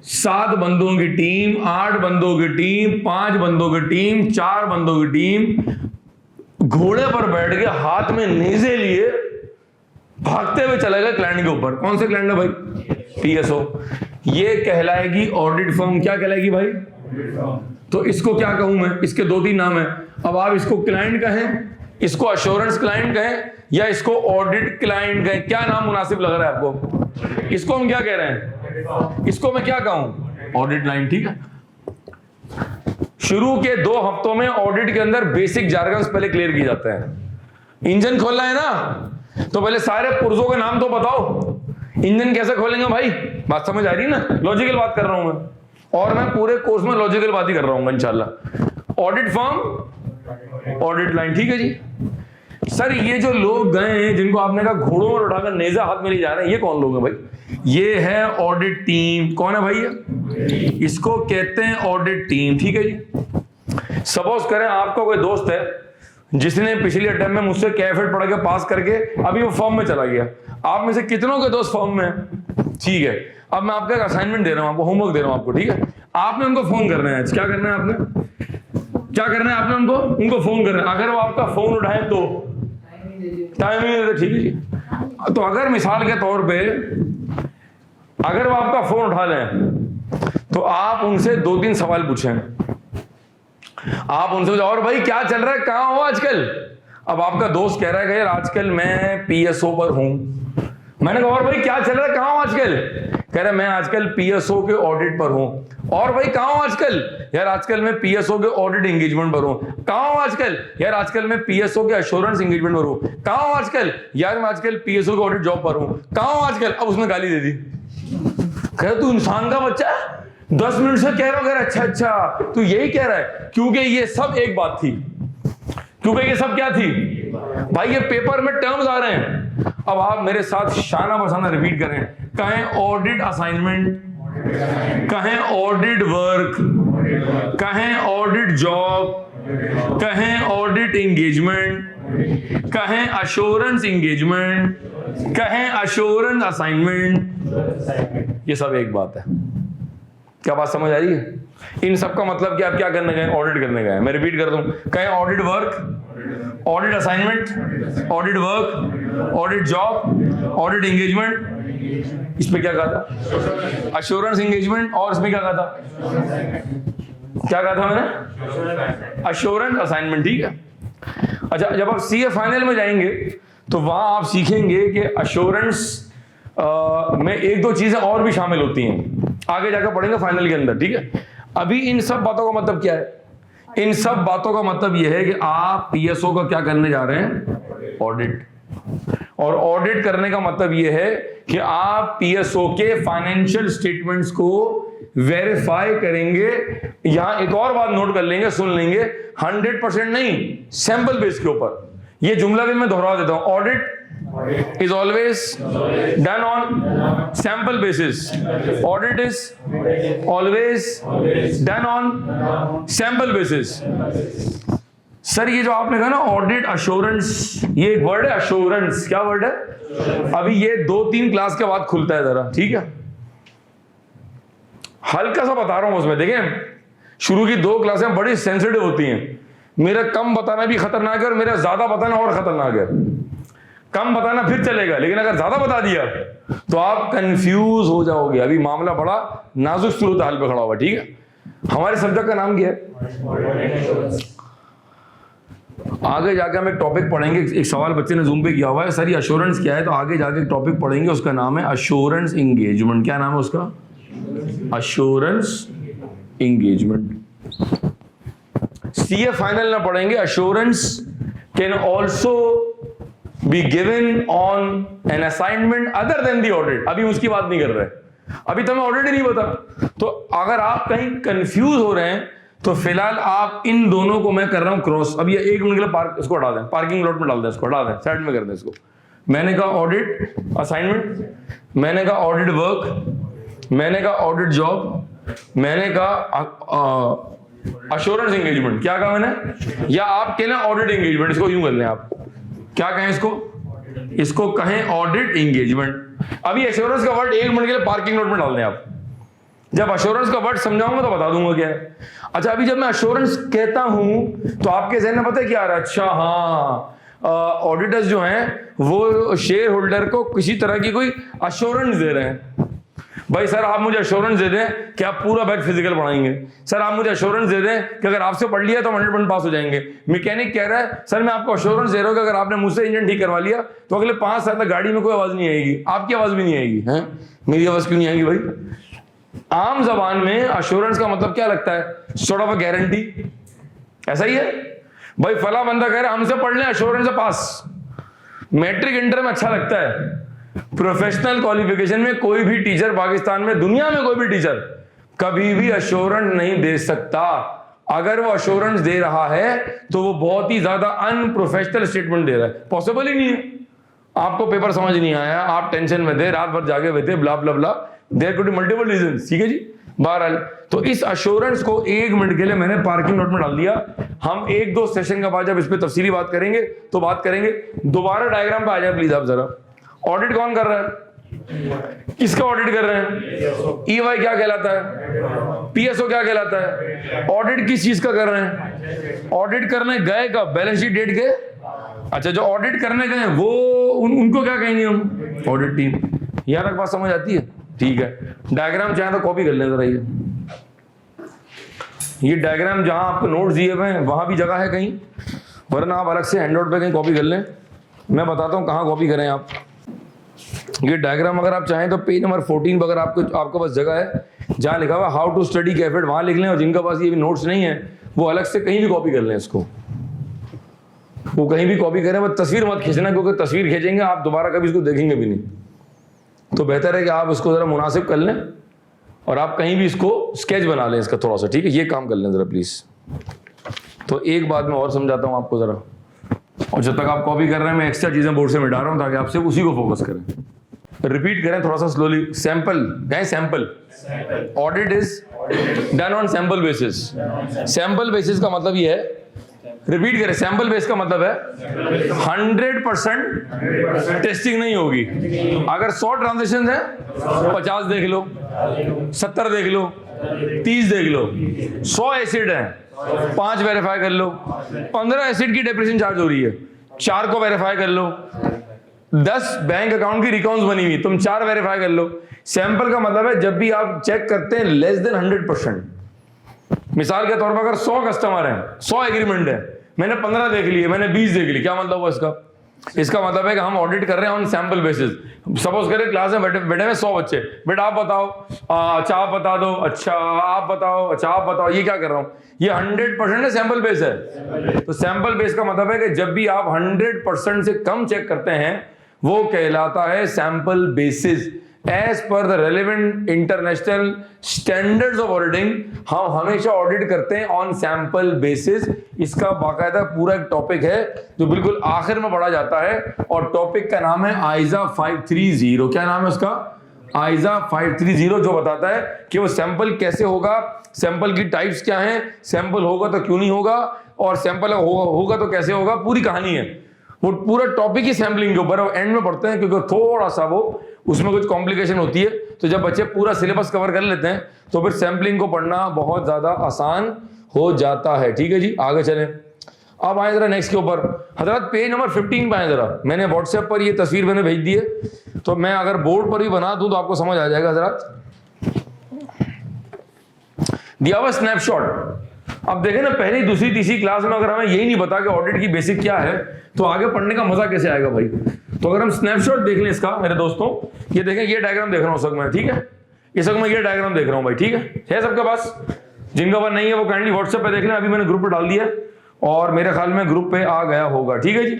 7 बंदों की टीम, 8 बंदों की टीम, 5 बंदों की टीम, 4 बंदों की टीम घोड़े पर बैठ के हाथ में नेज़े लिए भागते हुए चले गए क्लाइंट के ऊपर। कौन से क्लाइंट है भाई? PSO। ये कहलाएगी ऑडिट फर्म। क्या कहलाएगी भाई? तो इसको क्या कहूं मैं? इसके 2-3 नाम है। अब आप इसको क्लाइंट कहें, इसको अश्योरेंस क्लाइंट कहें, या इसको ऑडिट क्लाइंट कहें, क्या नाम मुनासिब लग रहा है आपको? इसको हम क्या कह रहे हैं? इसको मैं क्या कहूं? ऑडिट लाइन, ठीक है। शुरू के 2 हफ्तों में ऑडिट के अंदर बेसिक जार्गन्स पहले क्लियर किए जाते हैं। इंजन खोलना है ना, तो पहले सारे पुर्जों के नाम तो बताओ। इंजन कैसे खोलेंगे भाई? बात समझ आ रही है ना? लॉजिकल बात कर रहा हूं मैं, और मैं पूरे कोर्स में लॉजिकल बात ही कर रहा हूं इंशाल्लाह। ऑडिट फर्म, ऑडिट लाइन, ठीक है जी। सर ये जो लोग गए हैं जिनको आपने कहा घोड़ों पर उठाकर नेज़ा हाथ में ले जा रहे हैं, ये कौन लोग हैं भाई? ये है ऑडिट टीम। कौन है भाई ये? इसको कहते हैं ऑडिट टीम, ठीक है जी। सपोज करें आपका कोई दोस्त है जिसने पिछले अटेम्प्ट में मुझसे कैफेट पढ़ के पास करके अभी वो फॉर्म में चला गया। आप में से कितनों के दोस्त फॉर्म में हैं? ठीक है, अब मैं आपका एक असाइनमेंट दे रहा हूं, आपको होमवर्क दे रहा हूं आपको, ठीक है। आपने उनको फोन करना है। क्या करना है आपने? क्या करना है आपने? उनको फोन करना है। अगर वो आपका फोन उठाए तो टाइम ही देते, ठीक है जी। तो अगर मिसाल के तौर पे अगर वो आपका फोन उठा लें तो आप उनसे 2-3 सवाल पूछें। आप उनसे और भाई क्या चल रहा है, कहां हो आजकल? अब आपका दोस्त कह रहा है कि यार आजकल मैं PSO पर हूं। मैंने कहा और भाई क्या चल रहा है, कहां हो आजकल? कह रहा है मैं आजकल PSO के ऑडिट पर हूं। और भाई कहां हो आजकल? यार आजकल मैं PSO के ऑडिट एंगेजमेंट पर हूं। कहां हो आजकल? यार आजकल मैं PSO के एश्योरेंस एंगेजमेंट पर हूं। कहां हो आजकल? यार मैं आजकल PSO के ऑडिट जॉब पर हूं। कहां हो आजकल? अब उसने गाली दे दी। कह रहा तू इंसान का बच्चा है, 10 मिनट से कह रहा हूं। अच्छा तू यही कह रहा है? क्योंकि ये सब एक बात थी। क्योंकि ये सब क्या थी भाई? ये पेपर में टर्म्स आ रहे हैं। अब आप मेरे साथ शाना बसाना रिपीट करें। कहें ऑडिट असाइनमेंट, कहें ऑडिट वर्क, कहें ऑडिट जॉब, कहें ऑडिट एंगेजमेंट, कहें अश्योरेंस एंगेजमेंट, कहें अश्योरेंस असाइनमेंट, ये सब एक बात है। क्या बात समझ आ रही है? इन सब का मतलब कि आप क्या करने गए? ऑडिट करने गए। मैं रिपीट कर दूं, कहें audit work, audit assignment, audit work, audit job, audit engagement. इस पे क्या कहा था? Assurance engagement. और इसमें क्या कहा था? क्या कहा था मैंने? अश्योरेंस असाइनमेंट, ठीक है। अच्छा, जब आप CA फाइनल में जाएंगे तो वहां आप सीखेंगे कि अश्योरेंस में 1-2 चीजें और भी शामिल होती हैं, आगे जाकर पढ़ेंगे फाइनल के अंदर, ठीक है। अभी इन सब बातों का मतलब क्या है? इन सब बातों का मतलब यह है कि आप PSO का क्या करने जा रहे हैं? ऑडिट। और ऑडिट करने का मतलब यह है कि आप PSO के फाइनेंशियल स्टेटमेंट्स को वेरीफाई करेंगे। यहां एक और बात नोट कर लेंगे, सुन लेंगे, 100% नहीं, सैंपल बेस के ऊपर। यह जुमला भी मैं दोहरा देता हूं, audit is always done on sample basis. Audit is always done on sample basis. Sir ये जो आपने कहा ना ऑडिट अश्योरेंस, ये एक वर्ड है अश्योरेंस। क्या वर्ड है? अभी ये 2-3 क्लास के बाद खुलता है जरा, ठीक है। हल्का सा बता रहा हूं उसमें, देखें शुरू की 2 क्लासें बड़ी सेंसिटिव होती हैं। मेरा कम बताना भी खतरनाक है और मेरा ज्यादा बताना और खतरनाक है। कम बताना फिर चलेगा, लेकिन अगर ज्यादा बता दिया तो आप कंफ्यूज हो जाओगे। अभी मामला बड़ा नाजुक सूरत हाल पे खड़ा हुआ, ठीक है। हमारे सब्जेक्ट का नाम क्या है? आगे जाके हम एक टॉपिक पढ़ेंगे। एक सवाल बच्चे ने जूम पे किया हुआ है, सर ये अश्योरेंस क्या है? तो आगे जाके एक टॉपिक पढ़ेंगे, उसका नाम है अश्योरेंस एंगेजमेंट। क्या नाम है उसका? Assurance engagement. CA फाइनल ना पढ़ेंगे। Assurance can also be given on an assignment other than the audit। अभी उसकी बात नहीं कर रहे, अभी तो मैं ऑडिट ही नहीं बता। तो अगर आप कहीं कंफ्यूज हो रहे हैं तो फिलहाल आप इन दोनों को मैं कर रहा हूं क्रॉस। अब ये 1 मिनट के लिए पार्क इसको हटा दें, पार्किंग लॉट में डाल दें, इसको हटा दें, साइड में कर दें इसको। मैंने कहा ऑडिट असाइनमेंट, मैंने कहा ऑडिट वर्क, मैंने कहा ऑडिट जॉब, मैंने कहा अश्योरेंस एंगेजमेंट। क्या कहा मैंने? या आप कहना ऑडिट एंगेजमेंट, इसको यूं कर लें आप। क्या कहें इसको? इसको कहें ऑडिट एंगेजमेंट। अभी एश्योरेंस का वर्ड 1 मिनट के लिए पार्किंग नोट में डाल दें आप। जब एश्योरेंस का वर्ड समझाऊंगा तो बता दूंगा क्या है। अच्छा, अभी जब मैं एश्योरेंस कहता हूं तो आपके जहन में पता है क्या आ रहा है? अच्छा हाँ, ऑडिटर्स जो हैं वो शेयर होल्डर को किसी तरह की कोई अश्योरेंस दे रहे हैं। भाई सर आप मुझे अश्योरेंस दे दें कि आप पूरा बैच फिजिकल पढ़ाएंगे। सर आप मुझे अश्योरेंस दे दें कि अगर आपसे पढ़ लिया तो 100% पास हो जाएंगे। मैकेनिक कह रहा है सर मैं आपको अश्योरेंस दे रहा हूं कि अगर आपने मुझसे इंजन ठीक करवा लिया तो अगले 5 साल तक गाड़ी में कोई आवाज नहीं आएगी, आपकी आवाज भी नहीं आएगी। है मेरी आवाज क्यों नहीं आएगी भाई? आम जबान में अश्योरेंस का मतलब क्या लगता है? Sort of a guarantee. ऐसा ही है भाई, फला बंदा कह रहा है हमसे पढ़ लें अश्योरेंस से पास। मैट्रिक इंटर में अच्छा लगता है। प्रोफेशनल क्वालिफिकेशन में कोई भी टीचर पाकिस्तान में, दुनिया में कोई भी टीचर कभी भी अश्योरेंस नहीं दे सकता। अगर वो अश्योरेंस दे रहा है तो वो बहुत ही ज्यादा अनप्रोफेशनल स्टेटमेंट दे रहा है। पॉसिबल ही नहीं है। आपको पेपर समझ नहीं आया, आप टेंशन में थे, रात भर जागे हुए थे, blah blah blah, there could be multiple reasons. ठीक है जी। बहरहाल तो इस अश्योरेंस को 1 मिनट के लिए मैंने पार्किंग नोट में डाल दिया। हम 1-2 सेशन के बाद जब इस पे तफसीली बात करेंगे तो बात करेंगे। दोबारा डायग्राम पे आ जाए प्लीज आप जरा। ऑडिट कौन कर रहा है? किसका ऑडिट कर रहे हैं? ईवाई क्या कहलाता है? पीएसओ क्या कहलाता है? ऑडिट किस चीज का कर रहे हैं? ऑडिट करने गए कब? बैलेंस शीट डेट के। अच्छा, जो ऑडिट करने गए वो उनको क्या कहेंगे हम? Audit team. यहां तक बात समझ आती है? ठीक है। डायग्राम चाहे तो कॉपी कर लें जरा। ये डायग्राम जहां आपको नोट्स दिए हुए हैं वहां भी जगह है कहीं, वरना आप अलग से हैंडआउट पे कहीं कॉपी कर लें। मैं बताता हूं कहां कॉपी करें आप। ये डायग्राम अगर आप चाहें तो पेज नंबर 14 पर अगर आपके पास जगह है जहां लिखा हुआ हाउ टू स्टडी कैफेड, वहां लिख लें। और जिनका पास ये भी नोट्स नहीं है वो अलग से कहीं भी कॉपी कर लें इसको। वो कहीं भी कॉपी करें, बस तस्वीर मत खींचना, क्योंकि तस्वीर खींचेंगे आप दोबारा कभी इसको देखेंगे भी नहीं। तो बेहतर है कि आप इसको जरा मुनासिब कर लें और आप कहीं भी इसको स्केच बना लें इसका थोड़ा सा। ठीक है, ये काम कर लें जरा प्लीज। तो एक बात मैं और समझाता हूं आपको जरा, और जब तक आप कॉपी कर रहे हैं मैं एक्स्ट्रा चीजें बोर्ड से मिटा रहा हूं ताकि आप सिर्फ उसी को फोकस करें। रिपीट करें थोड़ा सा स्लोली। सैंपल कहें, sample. Audit is done on sample basis. Sample basis का मतलब ये है, रिपीट करें, सैंपल बेस का मतलब है 100% टेस्टिंग नहीं होगी। अगर 100 ट्रांजेक्शन है 50 देख लो, 70 देख लो, 30 देख लो। 100 एसिड है 5 वेरीफाई कर लो। 15 एसिड की डेप्रिसिएशन चार्ज हो रही है, 4 को वेरीफाई कर लो। 10 बैंक अकाउंट की रिकॉर्ड्स बनी हुई, तुम 4 वेरीफाई कर लो। सैंपल का मतलब है जब भी आप चेक करते हैं लेस देन 100%। मिसाल के तौर पर अगर 100 कस्टमर हैं, 100 एग्रीमेंट है, मैंने 15 देख लिए, मैंने 20 देख ली, क्या मतलब हुआ इसका? इसका मतलब है कि हम ऑडिट कर रहे हैं ऑन सैंपल बेसिस। सपोज करें क्लास में बैठे में 100 बच्चे, बेटा आप बताओ, अच्छा आप बता दो, अच्छा आप बताओ, अच्छा आप बताओ। ये क्या कर रहा हूं? ये 100% है, सैंपल बेस है। तो सैंपल बेस का मतलब है कि जब भी आप 100% से कम चेक करते हैं वो कहलाता है sample basis. As per the relevant international standards of auditing हम हमेशा ऑडिट करते हैं ऑन सैंपल बेसिस। इसका बाकायदा पूरा एक टॉपिक है जो बिल्कुल आखिर में पढ़ा जाता है, और टॉपिक का नाम है आइजा 530। क्या नाम है उसका? आइजा 530, जो बताता है कि वो सैंपल कैसे होगा, सैंपल की टाइप्स क्या हैं, सैंपल होगा तो क्यों नहीं होगा, और सैंपल होगा तो कैसे होगा। पूरी कहानी है, वो पूरा टॉपिक ही सैंपलिंग के ऊपर एंड में पढ़ते हैं, क्योंकि थोड़ा सा वो उसमें कुछ कॉम्प्लिकेशन होती है। तो जब बच्चे पूरा सिलेबस कवर कर लेते हैं तो फिर सैंपलिंग को पढ़ना बहुत ज्यादा आसान हो जाता है। ठीक है जी, आगे चलें। अब आए जरा नेक्स्ट के ऊपर। हजरत पेज नंबर 15 पे आए जरा। मैंने व्हाट्सएप पर ये तस्वीर मैंने भेज दी है, तो मैं अगर बोर्ड पर भी बना दूं तो आपको समझ आ जाएगा। हजरत दिया हुआ स्नैपशॉट। अब देखें ना, पहली दूसरी तीसरी क्लास में अगर हमें यही नहीं पता कि ऑडिट की बेसिक क्या है तो आगे पढ़ने का मजा कैसे आएगा भाई। तो अगर हम स्नैपशॉट देख लें इसका मेरे दोस्तों, ये देखें, ये डायग्राम देख रहा हूं इस वक्त मैं। ठीक है, इस वक्त मैं ये डायग्राम देख रहा हूं भाई। ठीक है सबके पास? जिनका पास नहीं है वो काइंडली व्हाट्सएप पे देख लें। अभी मैंने ग्रुप पे डाल दिया और मेरे ख्याल में ग्रुप पे आ गया होगा। ठीक है जी।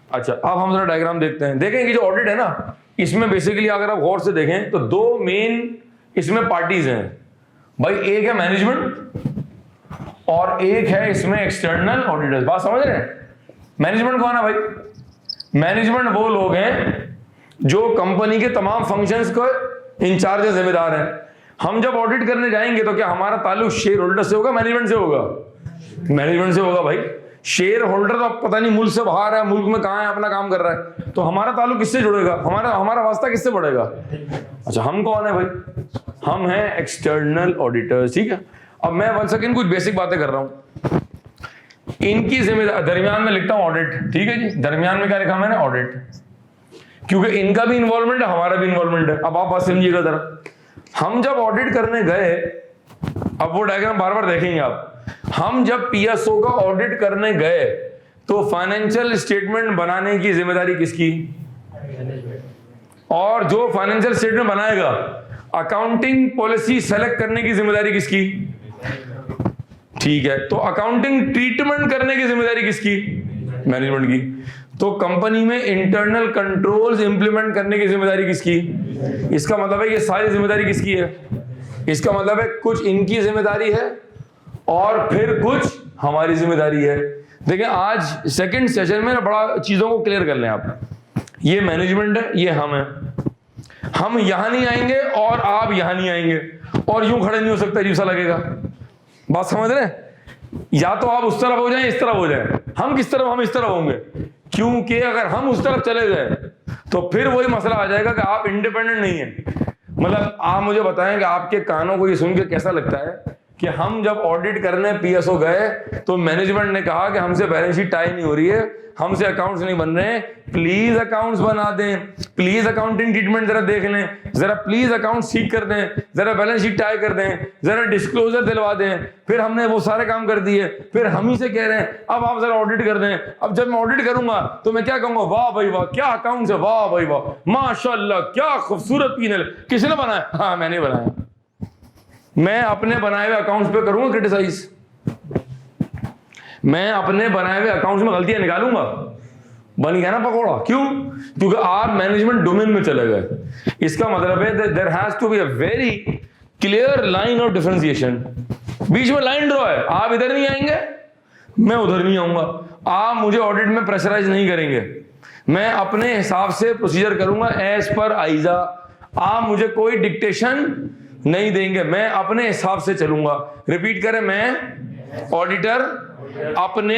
अच्छा, अब हम जरा डायग्राम देखते हैं। देखें कि जो ऑडिट है ना, इसमें बेसिकली अगर आप गौर से देखें तो 2 मेन इसमें पार्टीज हैं भाई। एक है मैनेजमेंट और एक है इसमें एक्सटर्नल ऑडिटर्स। बात समझ रहे हैं? मैनेजमेंट कौन है भाई? मैनेजमेंट वो लोग हैं जो कंपनी के तमाम फंक्शंस को इंचार्ज जिम्मेदार हैं। हम जब ऑडिट करने जाएंगे तो क्या हमारा ताल्लुक शेयर होल्डर से होगा, मैनेजमेंट से होगा? मैनेजमेंट से होगा भाई। शेयर होल्डर तो अब पता नहीं मुल्क से बाहर है, मुल्क में कहाँ है, अपना काम कर रहा है, तो हमारा ताल्लुक किससे जुड़ेगा, हमारा वास्ता किससे बढ़ेगा? अच्छा, हम कौन है भाई? हम हैं एक्सटर्नल ऑडिटर्स, ठीक है। अब मैं 1 सेकंड कुछ बेसिक बातें कर रहा हूं। इनकी जिम्मेदारी, दरमियान में लिखता हूं ऑडिट, ठीक है जी। दरमियान में क्या लिखा मैंने? ऑडिट, क्योंकि इनका भी इन्वॉल्वमेंट है, हमारा भी इन्वॉल्वमेंट है। अब आप बात समझिएगा जरा। हम जब ऑडिट करने गए, अब वो डायग्राम बार बार देखेंगे आप, हम जब पीएसओ का ऑडिट करने गए तो फाइनेंशियल स्टेटमेंट बनाने की जिम्मेदारी किसकी? और जो फाइनेंशियल स्टेटमेंट बनाएगा, अकाउंटिंग पॉलिसी सेलेक्ट करने की जिम्मेदारी किसकी? ठीक है, तो अकाउंटिंग ट्रीटमेंट करने की जिम्मेदारी किसकी? मैनेजमेंट की। तो कंपनी में इंटरनल कंट्रोल्स इंप्लीमेंट करने की जिम्मेदारी किसकी? इसका मतलब है ये सारी जिम्मेदारी किसकी है? इसका मतलब है कुछ इनकी जिम्मेदारी है और फिर कुछ हमारी जिम्मेदारी है। देखिए, आज सेकंड सेशन में ना बड़ा चीजों को क्लियर कर लें आप। ये मैनेजमेंट है, ये हम है। हम यहां नहीं आएंगे और आप यहां नहीं आएंगे और यूं खड़े नहीं हो सकता, अजीब सा लगेगा। बात समझ रहे हैं? या तो आप उस तरफ हो जाएं, इस तरफ हो जाएं। हम किस तरफ? हम इस तरफ होंगे, क्योंकि अगर हम उस तरफ चले गए तो फिर वही मसला आ जाएगा कि आप इंडिपेंडेंट नहीं है। मतलब आप मुझे बताएं कि आपके कानों को ये सुन के कैसा लगता है कि हम जब ऑडिट करने पीएसओ गए तो मैनेजमेंट ने कहा कि हमसे बैलेंस शीट टाई नहीं हो रही है, हमसे अकाउंट्स नहीं बन रहे हैं, प्लीज अकाउंट्स बना दें, प्लीज अकाउंटिंग ट्रीटमेंट जरा देख लें, जरा प्लीज अकाउंट सीख कर दें, जरा बैलेंस शीट टाई कर दें, जरा डिस्क्लोजर दिलवा दें। फिर हमने वो सारे काम कर दिए, फिर हम ही से कह रहे हैं अब आप जरा ऑडिट कर दें। अब जब मैं ऑडिट करूंगा तो मैं क्या कहूंगा? वाह भाई वाह, क्या अकाउंट्स है, वाह भाई वाह, माशाल्लाह, क्या खूबसूरत पीनल। किसने बनाया? हाँ, मैंने बनाया। मैं अपने बनाए हुए अकाउंट्स पे करूंगा क्रिटिसाइज, मैं अपने बनाए हुए अकाउंट्स में गलतियां निकालूंगा, बन गया ना पकौड़ा। क्यों? क्योंकि आप मैनेजमेंट डोमेन में चले गए। इसका मतलब है there has to be a very clear line of differentiation. बीच में लाइन ड्रॉ है, आप इधर नहीं आएंगे, मैं उधर नहीं आऊंगा। आप मुझे ऑडिट में प्रेशराइज नहीं करेंगे, मैं अपने हिसाब से प्रोसीजर करूंगा एज पर आइजा। आप मुझे कोई डिक्टेशन नहीं देंगे, मैं अपने हिसाब से चलूंगा। रिपीट करें, मैं ऑडिटर अपने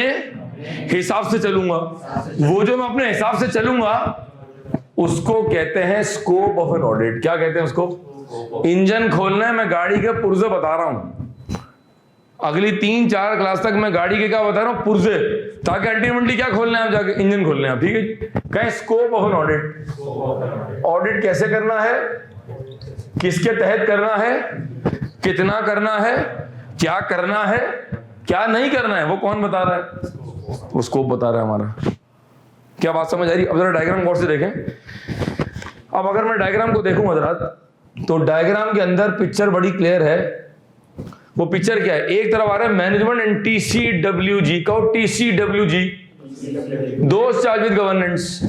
हिसाब से चलूंगा। वो जो मैं अपने हिसाब से चलूंगा उसको कहते हैं स्कोप ऑफ एन ऑडिट। क्या कहते हैं उसको? इंजन खोलना है, मैं गाड़ी के पुर्जे बता रहा हूं। अगली 3-4 क्लास तक मैं गाड़ी के क्या बता रहा हूं? पुर्जे, ताकि अल्टीमेटली क्या खोलना है आप जाके? इंजन खोलना है आप, ठीक है। कहें scope of an audit. Audit कैसे करना है, किसके तहत करना है, कितना करना है, क्या करना है, क्या नहीं करना है, वो कौन बता रहा है? वो स्कोप बता रहा है हमारा। क्या बात समझ आ रही? अब जरा डायग्राम गौर से देखें। अब अगर मैं डायग्राम को देखूं हजरात, तो डायग्राम के अंदर पिक्चर बड़ी क्लियर है। वो पिक्चर क्या है? एक तरफ आ रहा है मैनेजमेंट एंड TCWG। कहो TCWG, दोस्त चार्ज विद गवर्नेंस।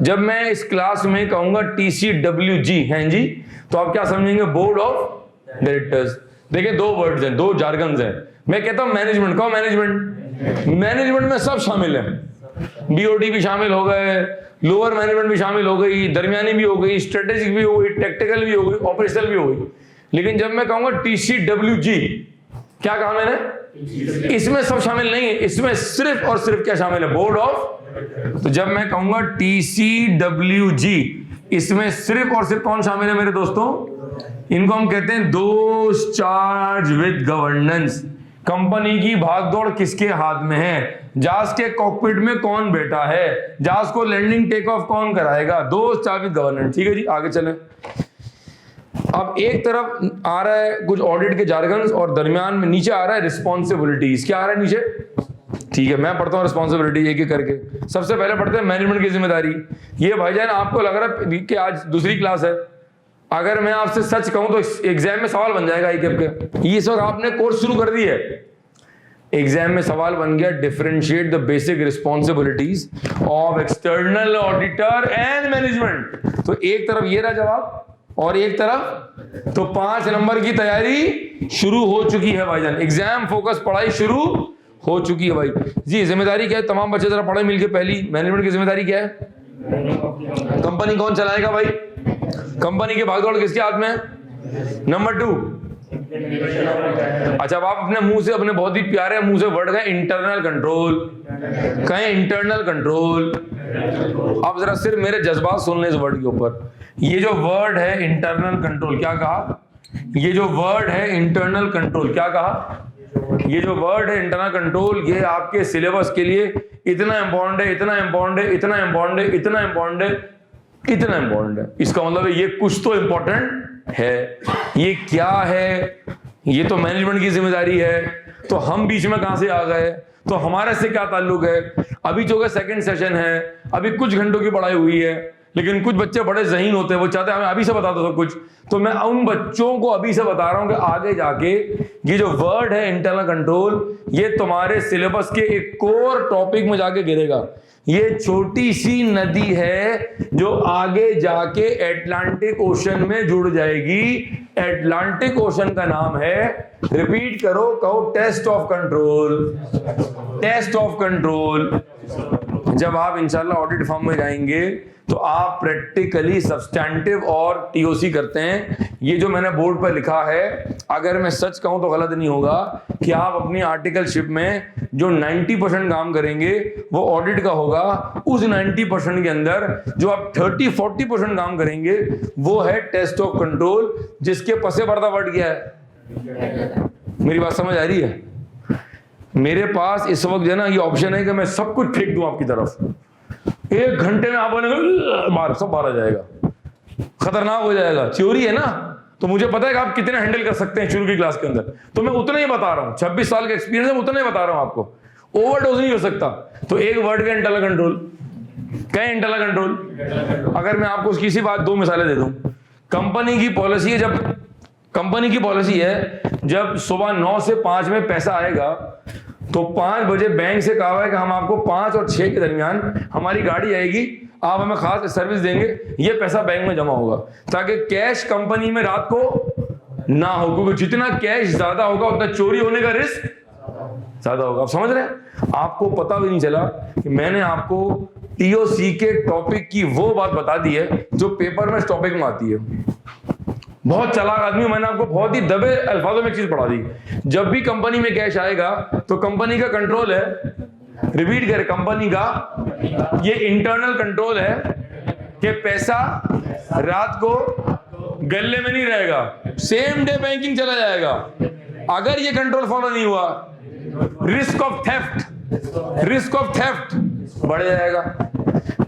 जब मैं इस क्लास में कहूंगा TCWG हैं जी, तो आप क्या समझेंगे? Board of directors. देखिए, 2 वर्ड्स हैं, 2 जार्गन्स हैं। मैं कहता हूं मैनेजमेंट, कहो मैनेजमेंट। मैनेजमेंट में सब शामिल है, BOD भी शामिल हो गए, लोअर मैनेजमेंट भी शामिल हो गई, दरमियानी भी हो गई, स्ट्रेटेजिक भी हो गई, टेक्टिकल भी हो गई, ऑपरेशनल भी हो गई। लेकिन जब मैं कहूंगा TCWG, क्या कहा मैंने? इसमें सब शामिल नहीं है, इसमें सिर्फ और सिर्फ क्या शामिल है? Board of. तो जब मैं कहूंगा TCWG, इसमें सिर्फ और सिर्फ कौन शामिल है मेरे दोस्तों? इनको हम कहते हैं दोस्त चार्ज विद गवर्नेंस। कंपनी की भागदौड़ किसके हाथ में है? जहाज के कॉकपिट में कौन बैठा है? जहाज को लैंडिंग टेक ऑफ कौन कराएगा? दोस्त चार्ज विद गवर्नेंस। ठीक है जी, आगे चलें। अब एक तरफ आ रहा है कुछ ऑडिट के जार्गन्स और दरमियान में नीचे आ रहा है रिस्पॉन्सिबिलिटीज। क्या आ रहा है नीचे? ठीक है, मैं पढ़ता हूं रिस्पॉन्सिबिलिटी एक एक करके। सबसे पहले पढ़ते हैं मैनेजमेंट की जिम्मेदारी। ये भाईजान आपको लग रहा है कि आज दूसरी क्लास है, अगर मैं आपसे सच कहूं तो एग्जाम में सवाल बन जाएगा एक के। इस वक्त आपने कोर्स शुरू कर दी है, एग्जाम में सवाल बन गया differentiate the basic responsibilities of external auditor and management. तो एक तरफ ये रहा जवाब और एक तरफ, तो 5 नंबर की तैयारी शुरू हो चुकी है भाईजान। एग्जाम फोकस पढ़ाई शुरू हो चुकी है भाई जी। जिम्मेदारी क्या है? तमाम बच्चे जरा पढ़े मिलके। पहली, मैनेजमेंट की जिम्मेदारी क्या है? कंपनी कौन चलाएगा भाई? कंपनी की भागदौड़ किसके हाथ में है? नंबर 2, अच्छा, अब आप अपने मुंह से, अपने बहुत ही प्यारे मुंह से वर्ड कहें इंटरनल कंट्रोल, कहें इंटरनल कंट्रोल। अब जरा सिर्फ मेरे जज्बात सुन लें इस वर्ड के ऊपर। ये जो वर्ड है इंटरनल कंट्रोल, क्या कहा? ये जो वर्ड है इंटरनल कंट्रोल, क्या कहा? ये जो वर्ड है इंटरनल कंट्रोल, ये आपके सिलेबस के लिए इतना इंपॉर्टेंट है, इतना इंपॉर्टेंट है, इतना इंपॉर्टेंट है, इतना इंपॉर्टेंट है, इतना इंपॉर्टेंट है। इसका मतलब है ये कुछ तो इंपॉर्टेंट है। ये क्या है? ये तो मैनेजमेंट की जिम्मेदारी है। तो हम बीच में कहां से आ गए? तो हमारे से क्या ताल्लुक है? अभी जो सेकंड सेशन है, अभी कुछ घंटों की पढ़ाई हुई है, लेकिन कुछ बच्चे बड़े ज़हीन होते हैं, वो चाहते हैं हमें अभी से बता दो सब कुछ। तो मैं उन बच्चों को अभी से बता रहा हूं कि आगे जाके ये जो वर्ड है इंटरनल कंट्रोल, ये तुम्हारे सिलेबस के एक कोर टॉपिक में जाके गिरेगा। ये छोटी सी नदी है जो आगे जाके एटलांटिक ओशन में जुड़ जाएगी। एटलांटिक ओशन का नाम है, रिपीट करो, कहो, test of control. Test of control. जब आप इंशाल्लाह ऑडिट फॉर्म में जाएंगे तो आप प्रैक्टिकली सब्सटैंटिव और टीओसी करते हैं। ये जो मैंने बोर्ड पर लिखा है, अगर मैं सच कहूं तो गलत नहीं होगा कि आप अपनी आर्टिकलशिप में जो 90% काम करेंगे वो ऑडिट का होगा। उस 90% के अंदर जो आप 30-40% काम करेंगे वो है टेस्ट ऑफ कंट्रोल, जिसके पसे पर्दा वर्ड क्या है। मेरी बात समझ आ रही है? मेरे पास इस वक्त जो है ना, ये ऑप्शन है कि मैं सब कुछ फेंक दूं आपकी तरफ। 1 घंटे में आप बाहर सब बाहर आ जाएगा, खतरनाक हो जाएगा। थ्योरी है ना, तो मुझे पता है कि आप कितने हैंडल कर सकते हैं शुरू की क्लास के अंदर। तो मैं उतना ही बता रहा हूं, 26 साल का एक्सपीरियंस है, उतना ही बता रहा हूं आपको। ओवरडोज नहीं हो सकता। तो एक वर्ड का इंटरनल कंट्रोल, कहें इंटरनल कंट्रोल। अगर मैं आपको उसकी सी बात 2 मिसालें दे दूं। कंपनी की पॉलिसी है, जब सुबह 9 से 5 में पैसा आएगा तो 5 बजे बैंक से कहा है कि हम आपको 5 और 6 के दरमियान हमारी गाड़ी आएगी, आप हमें खास सर्विस देंगे, ये पैसा बैंक में जमा होगा, ताकि कैश कंपनी में रात को ना हो, क्योंकि जितना कैश ज्यादा होगा उतना चोरी होने का रिस्क ज्यादा होगा। आप समझ रहे हैं? आपको पता भी नहीं चला कि मैंने आपको टीओसी के टॉपिक की वो बात बता दी है जो पेपर में इस टॉपिक में आती है। बहुत चालाक आदमी, मैंने आपको बहुत ही दबे अल्फाजों में एक चीज पढ़ा दी। जब भी कंपनी में कैश आएगा तो कंपनी का कंट्रोल है, रिपीट करें, कंपनी का ये इंटरनल कंट्रोल है कि पैसा रात को गले में नहीं रहेगा, सेम डे बैंकिंग चला जाएगा। अगर ये कंट्रोल फॉलो नहीं हुआ, रिस्क ऑफ थेफ्ट बढ़ जाएगा।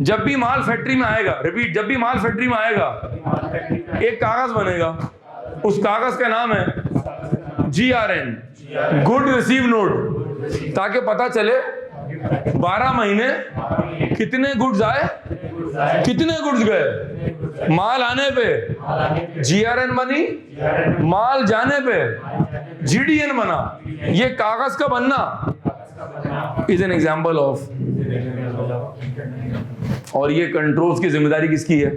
जब भी माल फैक्ट्री में आएगा, रिपीट, जब भी माल फैक्ट्री में आएगा, एक कागज बनेगा, उस कागज का नाम है GRN, गुड रिसीव नोट, ताकि पता चले 12 महीने कितने गुड्स आए, कितने गुड्स गए। माल आने पे GRN बनी, माल जाने पे GDN बना। ये कागज का बनना इज एन एग्जाम्पल ऑफ। और ये कंट्रोल्स की जिम्मेदारी किसकी है?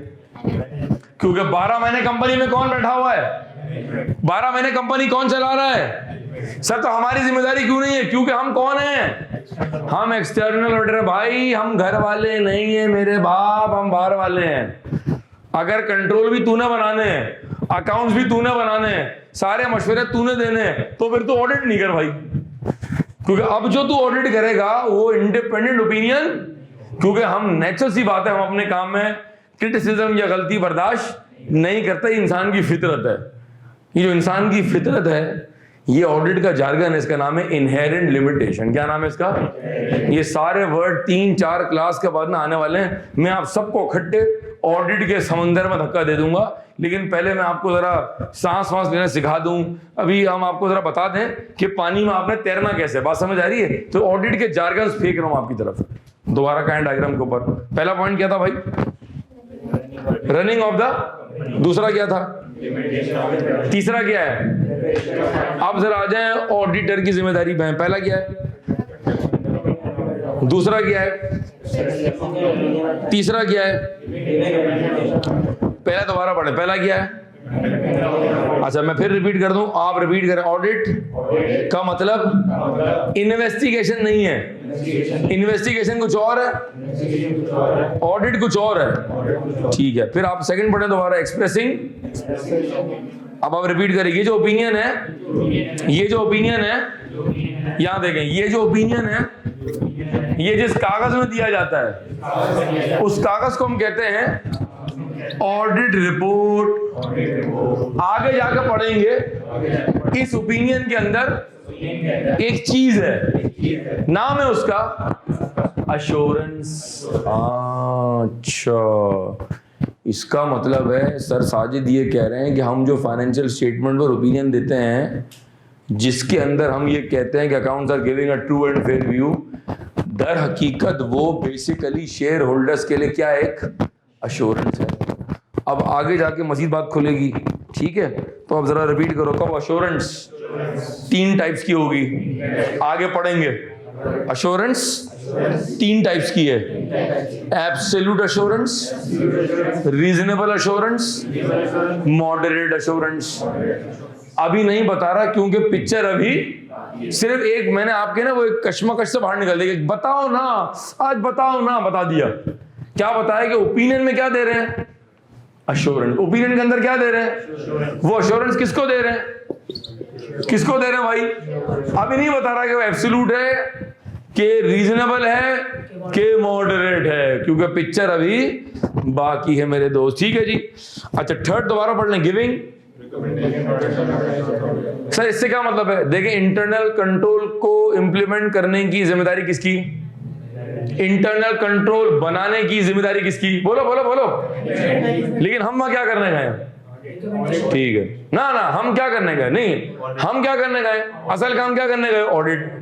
क्योंकि 12 महीने कंपनी में कौन बैठा हुआ है? 12 महीने कंपनी कौन चला रहा है? सर, तो हमारी जिम्मेदारी क्यों नहीं है? क्योंकि हम कौन हैं? हम एक्सटर्नल ऑडिटर भाई, हम घर वाले नहीं है मेरे बाप, हम बाहर वाले हैं। अगर कंट्रोल भी तूने बनाने हैं, अकाउंट्स भी तूने बनाने हैं, सारे मशवरे तूने देने हैं, तो फिर तू ऑडिट नहीं कर भाई। क्योंकि अब जो तू ऑडिट करेगा वो इंडिपेंडेंट ओपिनियन, क्योंकि हम नेचुरल सी बात है, हम अपने काम में क्रिटिसिज्म या गलती बर्दाश्त नहीं करते। इंसान की फितरत है। ये जो इंसान की फितरत है, ये ऑडिट का जार्गन है, इसका नाम है इनहेरेंट लिमिटेशन। क्या नाम है इसका? ये सारे वर्ड 3-4 क्लास के बाद ना आने वाले हैं। मैं आप सबको इकट्ठे ऑडिट के समंदर में धक्का दे दूंगा, लेकिन पहले मैं आपको जरा सांस लेना सिखा दूं। अभी हम आपको जरा बता दें कि पानी में आपने तैरना कैसे। बात समझ आ रही है? तो ऑडिट के जार्गन फेंक रहा हूं आपकी तरफ। दोबारा काइंड डायग्राम के ऊपर पहला पॉइंट क्या था भाई? Running of the. दूसरा क्या था? तीसरा क्या है? आप जरा आ जाए ऑडिटर की जिम्मेदारी में। पहला क्या है? दूसरा क्या है? तीसरा क्या है? पहला दोबारा पढ़े, पहला क्या है? अच्छा, मैं फिर रिपीट कर दूं, आप रिपीट करें। ऑडिट का मतलब इन्वेस्टिगेशन नहीं है। इन्वेस्टिगेशन कुछ और है, ऑडिट कुछ और है। ठीक है, फिर आप सेकंड पढ़ें दोबारा। एक्सप्रेसिंग अब आप रिपीट करें, ये जो ओपिनियन है, ये जो ओपिनियन है, यहां देखें, ये जो ओपिनियन है, ये जिस कागज में दिया जाता है उस कागज को हम कहते हैं ऑडिट रिपोर्ट। आगे जाकर पढ़ेंगे इस ओपिनियन के अंदर एक चीज है, नाम है उसका अश्योरेंस। अच्छा, इसका मतलब है सर साजिद ये कह रहे हैं कि हम जो फाइनेंशियल स्टेटमेंट पर ओपिनियन देते हैं, जिसके अंदर हम ये कहते हैं कि accounts are giving a true and fair view, दर हकीकत वो बेसिकली शेयर होल्डर्स के लिए क्या एक अश्योरेंस है। अब आगे जाके मजीद बात खुलेगी, ठीक है? तो अब जरा रिपीट करो, कब अश्योरेंस 3 टाइप्स की होगी, आगे पढ़ेंगे। अश्योरेंस 3 टाइप्स की है, absolute assurance, reasonable assurance, moderate assurance. अभी नहीं बता रहा क्योंकि पिक्चर अभी सिर्फ एक मैंने आपके ना वो एक कश्मकश से बाहर निकल देगी, बताओ ना आज, बताओ ना, बता दिया। क्या बताया कि ओपिनियन में क्या दे रहे हैं, अश्योरेंस। ओपिनियन के अंदर क्या दे रहे हैं, वो अश्योरेंस किसको दे रहे हैं, किसको दे रहे हैं भाई? अभी नहीं बता रहा कि वो एब्सोल्यूट है कि रीजनेबल है कि मॉडरेट है, क्योंकि पिक्चर अभी बाकी है मेरे दोस्त, ठीक है जी। अच्छा, थर्ड दोबारा पढ़ लें, गिविंग। सर इससे क्या मतलब है? देखिए, इंटरनल कंट्रोल को इंप्लीमेंट करने की जिम्मेदारी किसकी? इंटरनल कंट्रोल बनाने की जिम्मेदारी किसकी? बोलो बोलो बोलो। लेकिन हम वहां क्या करने गए? ठीक है ना ना, हम क्या करने गए? नहीं, हम क्या करने गए? असल काम क्या करने गए? ऑडिट।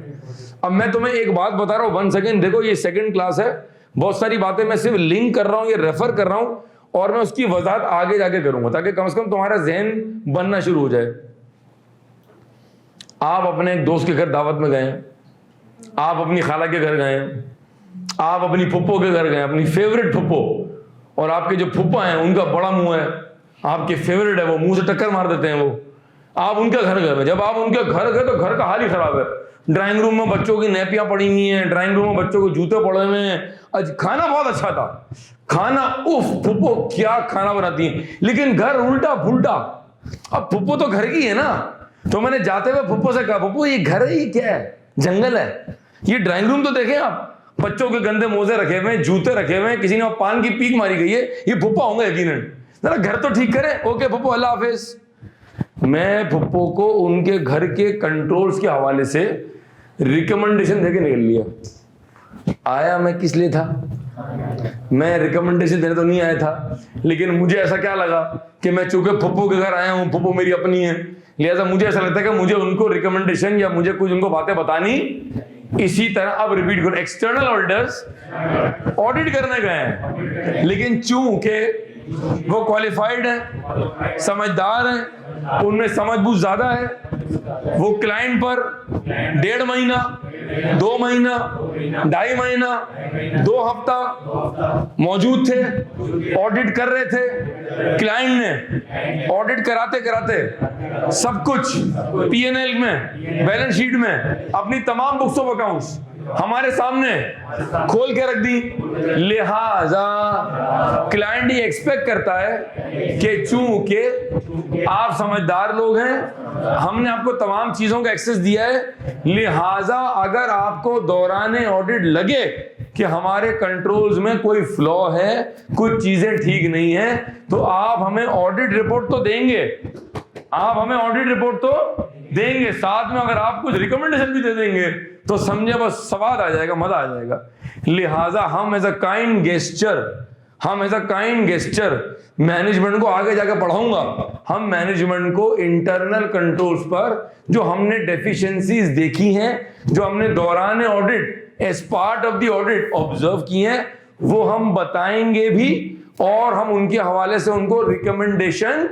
अब मैं तुम्हें एक बात बता रहा हूं, 1 सेकेंड देखो, ये सेकंड क्लास है, बहुत सारी बातें मैं सिर्फ लिंक कर रहा हूं, ये रेफर कर रहा हूं, और मैं उसकी वजाहत आगे जाके करूंगा ताकि कम से कम तुम्हारा जहन बनना शुरू हो जाए। आप अपने एक दोस्त के घर दावत में गए, आप अपनी खाला के घर गए, आप अपनी फुप्पो के घर गए, अपनी फेवरेट फुप्पो, और आपके जो फुप्पा हैं उनका बड़ा मुंह है, आपके फेवरेट है, वो मुंह से टक्कर मार देते हैं वो, आप उनके घर गए। जब आप उनके घर गए तो घर का हाल ही खराब है। ड्राइंग रूम में बच्चों की नैपियां पड़ी हुई हैं, ड्राइंग रूम में बच्चों के जूते पड़े हुए हैं। आज खाना बहुत अच्छा था, खाना उफ, फुप्पो क्या खाना बनाती है, लेकिन घर उल्टा फुल्टा। अब फुप्पो तो घर की है ना, तो मैंने जाते हुए फुप्पो से कहा, फुप्पो ये घर है, ये क्या है? जंगल है। ये ड्राइंग रूम तो देखें आप, बच्चों के गंदे मोजे रखे हुए हैं, जूते रखे हुए हैं, किसी ने पान की पीक मारी गई है, ये फुप्पा होंगे यकीनन। जरा घर तो ठीक करें। ओके फुप्पो, अल्लाह हाफिज। मैं फुप्पो को उनके घर के कंट्रोल्स के हवाले से रिकमेंडेशन देके निकल लिया। आया मैं किस लिए था? मैं रिकमेंडेशन देने तो नहीं आया था, लेकिन मुझे ऐसा क्या लगा कि मैं चूंकि फुप्पो के घर आया हूं, फुप्पो मेरी अपनी है, लिहाजा मुझे ऐसा लगता है कि मुझे उनको रिकमेंडेशन या मुझे कुछ उनको बातें बतानी। इसी तरह अब रिपीट करो, एक्सटर्नल ऑडिटर्स ऑडिट करने गए हैं, लेकिन चूंकि वो क्वालिफाइड है, समझदार है, उनमें समझबूझ ज्यादा है, वो क्लाइंट पर 1.5 महीना, 2 महीना, 2.5 महीना, 2 हफ्ता मौजूद थे, ऑडिट कर रहे थे। क्लाइंट ने ऑडिट कराते कराते सब कुछ P&L में, बैलेंस शीट में, अपनी तमाम बुक्स ऑफ अकाउंट्स हमारे सामने खोल के रख दी। लिहाजा क्लाइंट ये एक्सपेक्ट करता है कि चूंकि आप समझदार लोग हैं, हमने आपको तमाम चीजों का एक्सेस दिया है, लिहाजा अगर आपको दौराने ऑडिट लगे कि हमारे कंट्रोल्स में कोई फ्लॉ है, कुछ चीजें ठीक नहीं है, तो आप हमें ऑडिट रिपोर्ट तो देंगे, आप हमें ऑडिट रिपोर्ट तो देंगे, साथ में अगर आप कुछ रिकमेंडेशन भी दे देंगे तो समझे बस स्वाद आ जाएगा, मजा आ जाएगा। लिहाजा हम as a kind gesture management को आगे जाके पढ़ाऊंगा, हम मैनेजमेंट को इंटरनल कंट्रोल्स पर जो हमने डेफिशिएंसीज देखी हैं, जो हमने दौरान audit as part of the audit observe की हैं, वो हम बताएंगे भी, और हम उनके हवाले से उनको रिकमेंडेशन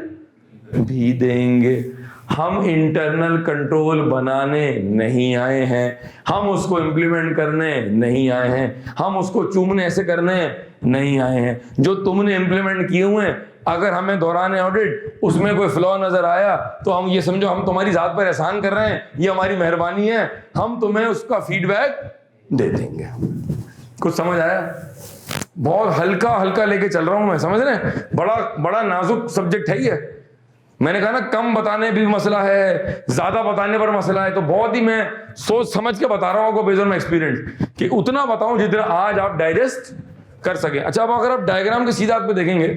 भी देंगे। हम इंटरनल कंट्रोल बनाने नहीं आए हैं, हम उसको इंप्लीमेंट करने नहीं आए हैं, हम उसको चूमने ऐसे करने नहीं आए हैं। जो तुमने इंप्लीमेंट किए हुए हैं, अगर हमें दौरान ऑडिट उसमें कोई फ्लॉ नजर आया तो हम ये समझो हम तुम्हारी जात पर एहसान कर रहे हैं, ये हमारी मेहरबानी है, हम तुम्हें उसका फीडबैक दे देंगे। कुछ समझ आया? बहुत हल्का हल्का लेके चल रहा हूं मैं, समझ रहे हैं? बड़ा बड़ा नाजुक सब्जेक्ट है ये, मैंने कहा ना कम बताने भी मसला है, ज्यादा बताने पर मसला है, तो बहुत ही मैं सोच समझ के बता रहा हूं आपको बेस्ड ऑन माय एक्सपीरियंस कि उतना बताऊं जितना आज आप डाइजेस्ट कर सके। अच्छा, अब अगर आप डायग्राम के सीधा पे देखेंगे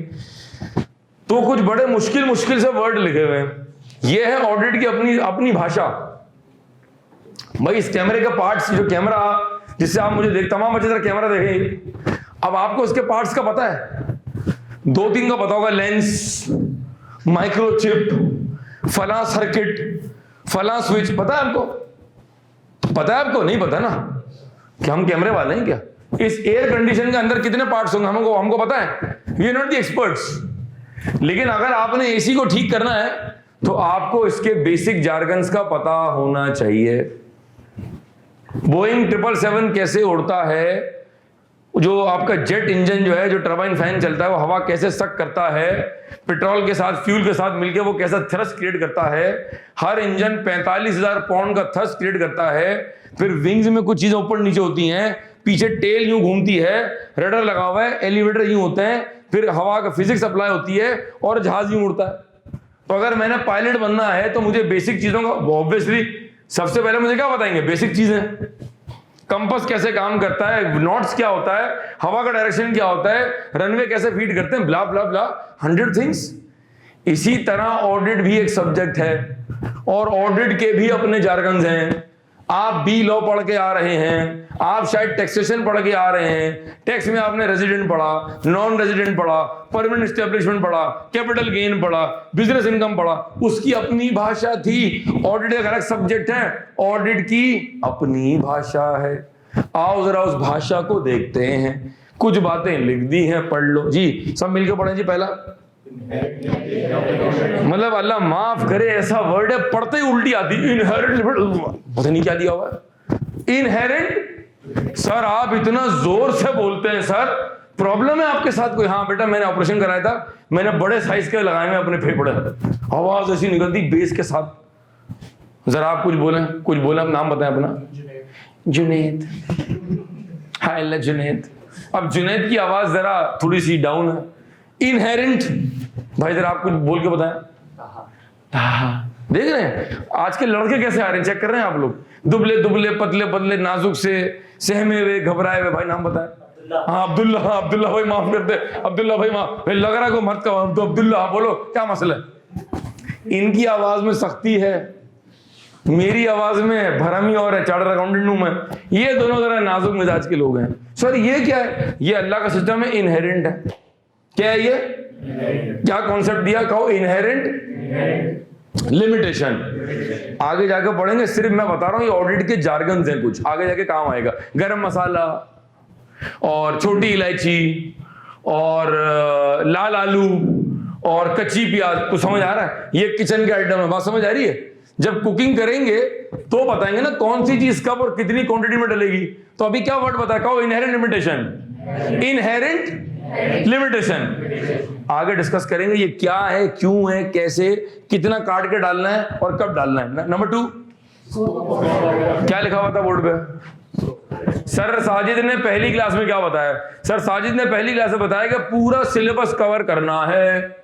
तो कुछ बड़े मुश्किल से वर्ड लिखे हुए हैं। ये है ऑडिट की अपनी भाषा। भाई इस कैमरे का पार्ट्स, जो कैमरा जिससे आप मुझे तमाम अच्छी तरह कैमरा देखेंगे, अब आपको इसके पार्ट्स का पता है, 2-3 का पता होगा, लेंस, माइक्रोचिप, फला सर्किट, फला स्विच, पता है आपको? पता है आपको? नहीं पता ना, क्या हम कैमरे वाले हैं क्या? इस एयर कंडीशन के अंदर कितने पार्ट्स होंगे हमको पता है, we are not the experts. लेकिन अगर आपने एसी को ठीक करना है तो आपको इसके बेसिक जार्गन्स का पता होना चाहिए। बोइंग 777 कैसे उड़ता है, जो आपका जेट इंजन जो है, जो टर्बाइन फैन चलता है, वो हवा कैसे सक करता है, पेट्रोल के साथ, फ्यूल के साथ मिलकर वो कैसा थ्रस्ट क्रिएट करता है। हर इंजन 45,000 पाउंड का थ्रस्ट क्रिएट करता है। फिर विंग्स में कुछ चीजें ऊपर नीचे होती हैं, पीछे टेल यूं घूमती है, रडर लगा हुआ है, एलिवेटर यूं होते हैं, फिर हवा का फिजिक्स अप्लाई होती है और जहाज यूं उड़ता है। तो अगर मैंने पायलट बनना है तो मुझे बेसिक चीजों का, ऑब्वियसली सबसे पहले मुझे क्या बताएंगे, बेसिक चीजें, कंपास कैसे काम करता है, नॉट्स क्या होता है, हवा का डायरेक्शन क्या होता है, रनवे कैसे फीड करते हैं, ब्ला ब्ला ब्ला, 100 थिंग्स। इसी तरह ऑडिट भी एक सब्जेक्ट है और ऑडिट के भी अपने जार्गन्स हैं। आप बी लॉ पढ़ के आ रहे हैं, आप शायद टैक्सेशन पढ़ के आ रहे हैं, टैक्स में आपने रेजिडेंट पढ़ा, नॉन रेजिडेंट पढ़ा, परमानेंट एस्टेब्लिशमेंट पढ़ा, कैपिटल गेन पढ़ा, बिजनेस इनकम पढ़ा, उसकी अपनी भाषा थी। ऑडिट एक अलग सब्जेक्ट है, ऑडिट की अपनी भाषा है। आओ जरा उस भाषा को देखते हैं, कुछ बातें लिख दी हैं, पढ़ लो जी, सब मिलकर पढ़ें जी। पहला मतलब अल्लाह माफ करे ऐसा वर्ड है पढ़ते ही उल्टी आती, इनहेरेंट, पता नहीं क्या दिया हुआ है इनहेरेंट। सर आप इतना जोर से बोलते हैं, सर प्रॉब्लम है आपके साथ कोई? हाँ बेटा मैंने ऑपरेशन कराया था, मैंने बड़े साइज के लगाए हुए अपने फेफड़े, आवाज ऐसी निकलती बेस के साथ। जरा आप कुछ बोले, आप नाम बताएं अपना। जुनैद। हाय अल्लाह जुनैद। अब जुनैद की आवाज जरा थोड़ी सी डाउन है। इनहेरेंट भाई जरा आप कुछ बोल के बताएं। देख रहे हैं आज के लड़के कैसे आ रहे हैं, चेक कर रहे हैं आप लोग, दुबले दुबले, पतले पतले, नाजुक से, सहमे हुए, घबराए हुए। भाई नाम बताएं। हाँ अब्दुल्ला, अब्दुल्ला भाई माफ करते, अब्दुल्ला भाई माफ, भाई लग रहा है को मत कहो तो अब्दुल्ला बोलो, क्या मसला है? इनकी आवाज में सख्ती है, मेरी आवाज में भरमी और है, चार्टर्ड अकाउंटेंट हूं मैं। ये दोनों जरा नाजुक मिजाज के लोग हैं। सर ये क्या है? ये अल्लाह का सिस्टम है, इनहेरेंट है। क्या है ये? क्या कॉन्सेप्ट दिया? कहो इनहेरेंट लिमिटेशन। आगे जाके पढ़ेंगे, सिर्फ मैं बता रहा हूं ये ऑडिट के जार्गन्स हैं, कुछ आगे जाके काम आएगा। गरम मसाला और छोटी इलायची और लाल आलू और कच्ची प्याज, कुछ समझ आ रहा है? ये किचन के आइटम है, बात समझ आ रही है? जब कुकिंग करेंगे तो बताएंगे ना कौन सी चीज कब और कितनी क्वांटिटी में डलेगी। तो अभी क्या वर्ड बताया? कहो इनहेरेंट लिमिटेशन, इनहेरेंट लिमिटेशन। आगे डिस्कस करेंगे ये क्या है, क्यों है, कैसे, कितना काट के डालना है और कब डालना है। नंबर 2 क्या लिखा हुआ था बोर्ड पे? सर साजिद ने पहली क्लास में क्या बताया? सर साजिद ने पहली क्लास में बताया कि पूरा सिलेबस कवर करना है।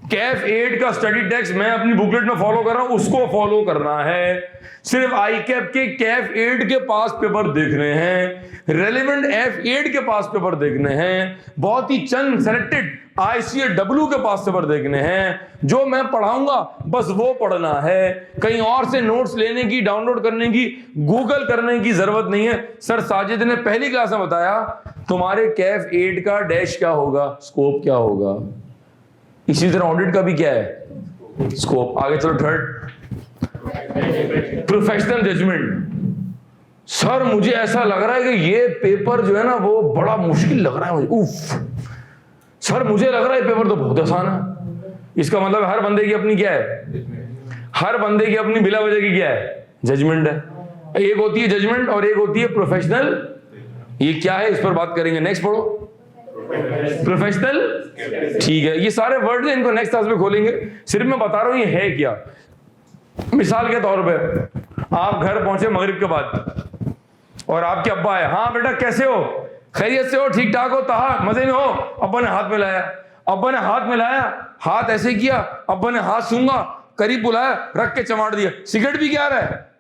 कैफ 8 का स्टडी टेक्स्ट मैं अपनी बुकलेट में फॉलो कर रहा हूं, उसको फॉलो करना है। सिर्फ आई कैप के कैफ 8 के पास पेपर देखने हैं, रेलेवेंट F8 के पास पेपर देखने हैं, बहुत ही चंद सेलेक्टेड ICAW के पास पेपर देखने हैं। जो मैं पढ़ाऊंगा बस वो पढ़ना है, कहीं और से नोट्स लेने की, डाउनलोड करने की, गूगल करने की जरूरत नहीं है। सर साजिद ने पहली क्लास में बताया तुम्हारे कैफ 8 का डैश क्या होगा, स्कोप क्या होगा। इसी तरह ऑडिट का भी क्या है, स्कोप। आगे चलो थर्ड, प्रोफेशनल जजमेंट। सर मुझे ऐसा लग रहा है कि ये पेपर जो है ना वो बड़ा मुश्किल लग रहा है मुझे। उफ सर मुझे लग रहा है पेपर तो बहुत आसान है। इसका मतलब हर बंदे की अपनी क्या है, हर बंदे की अपनी बिला वजह की क्या है, जजमेंट है। एक होती है जजमेंट और एक होती है प्रोफेशनल। ये क्या है इस पर बात करेंगे। नेक्स्ट पढ़ो, प्रोफेशनल। ठीक है, ये सारे वर्ड हैं, इनको नेक्स्ट क्लास में खोलेंगे। सिर्फ मैं बता रहा हूं ये है क्या। मिसाल के तौर पे आप घर पहुंचे मगरिब के बाद और आपके अब्बा आए, हाँ बेटा कैसे हो, खैरियत से हो, ठीक ठाक हो, तहा मजे में हो। अब्बा ने हाथ मिलाया, अब्बा ने हाथ मिलाया, हाथ ऐसे किया, अब्बा ने हाथ सूंघा, करीब बुलाया, रख के चमाट दिया। सिगरेट भी क्या रहा है?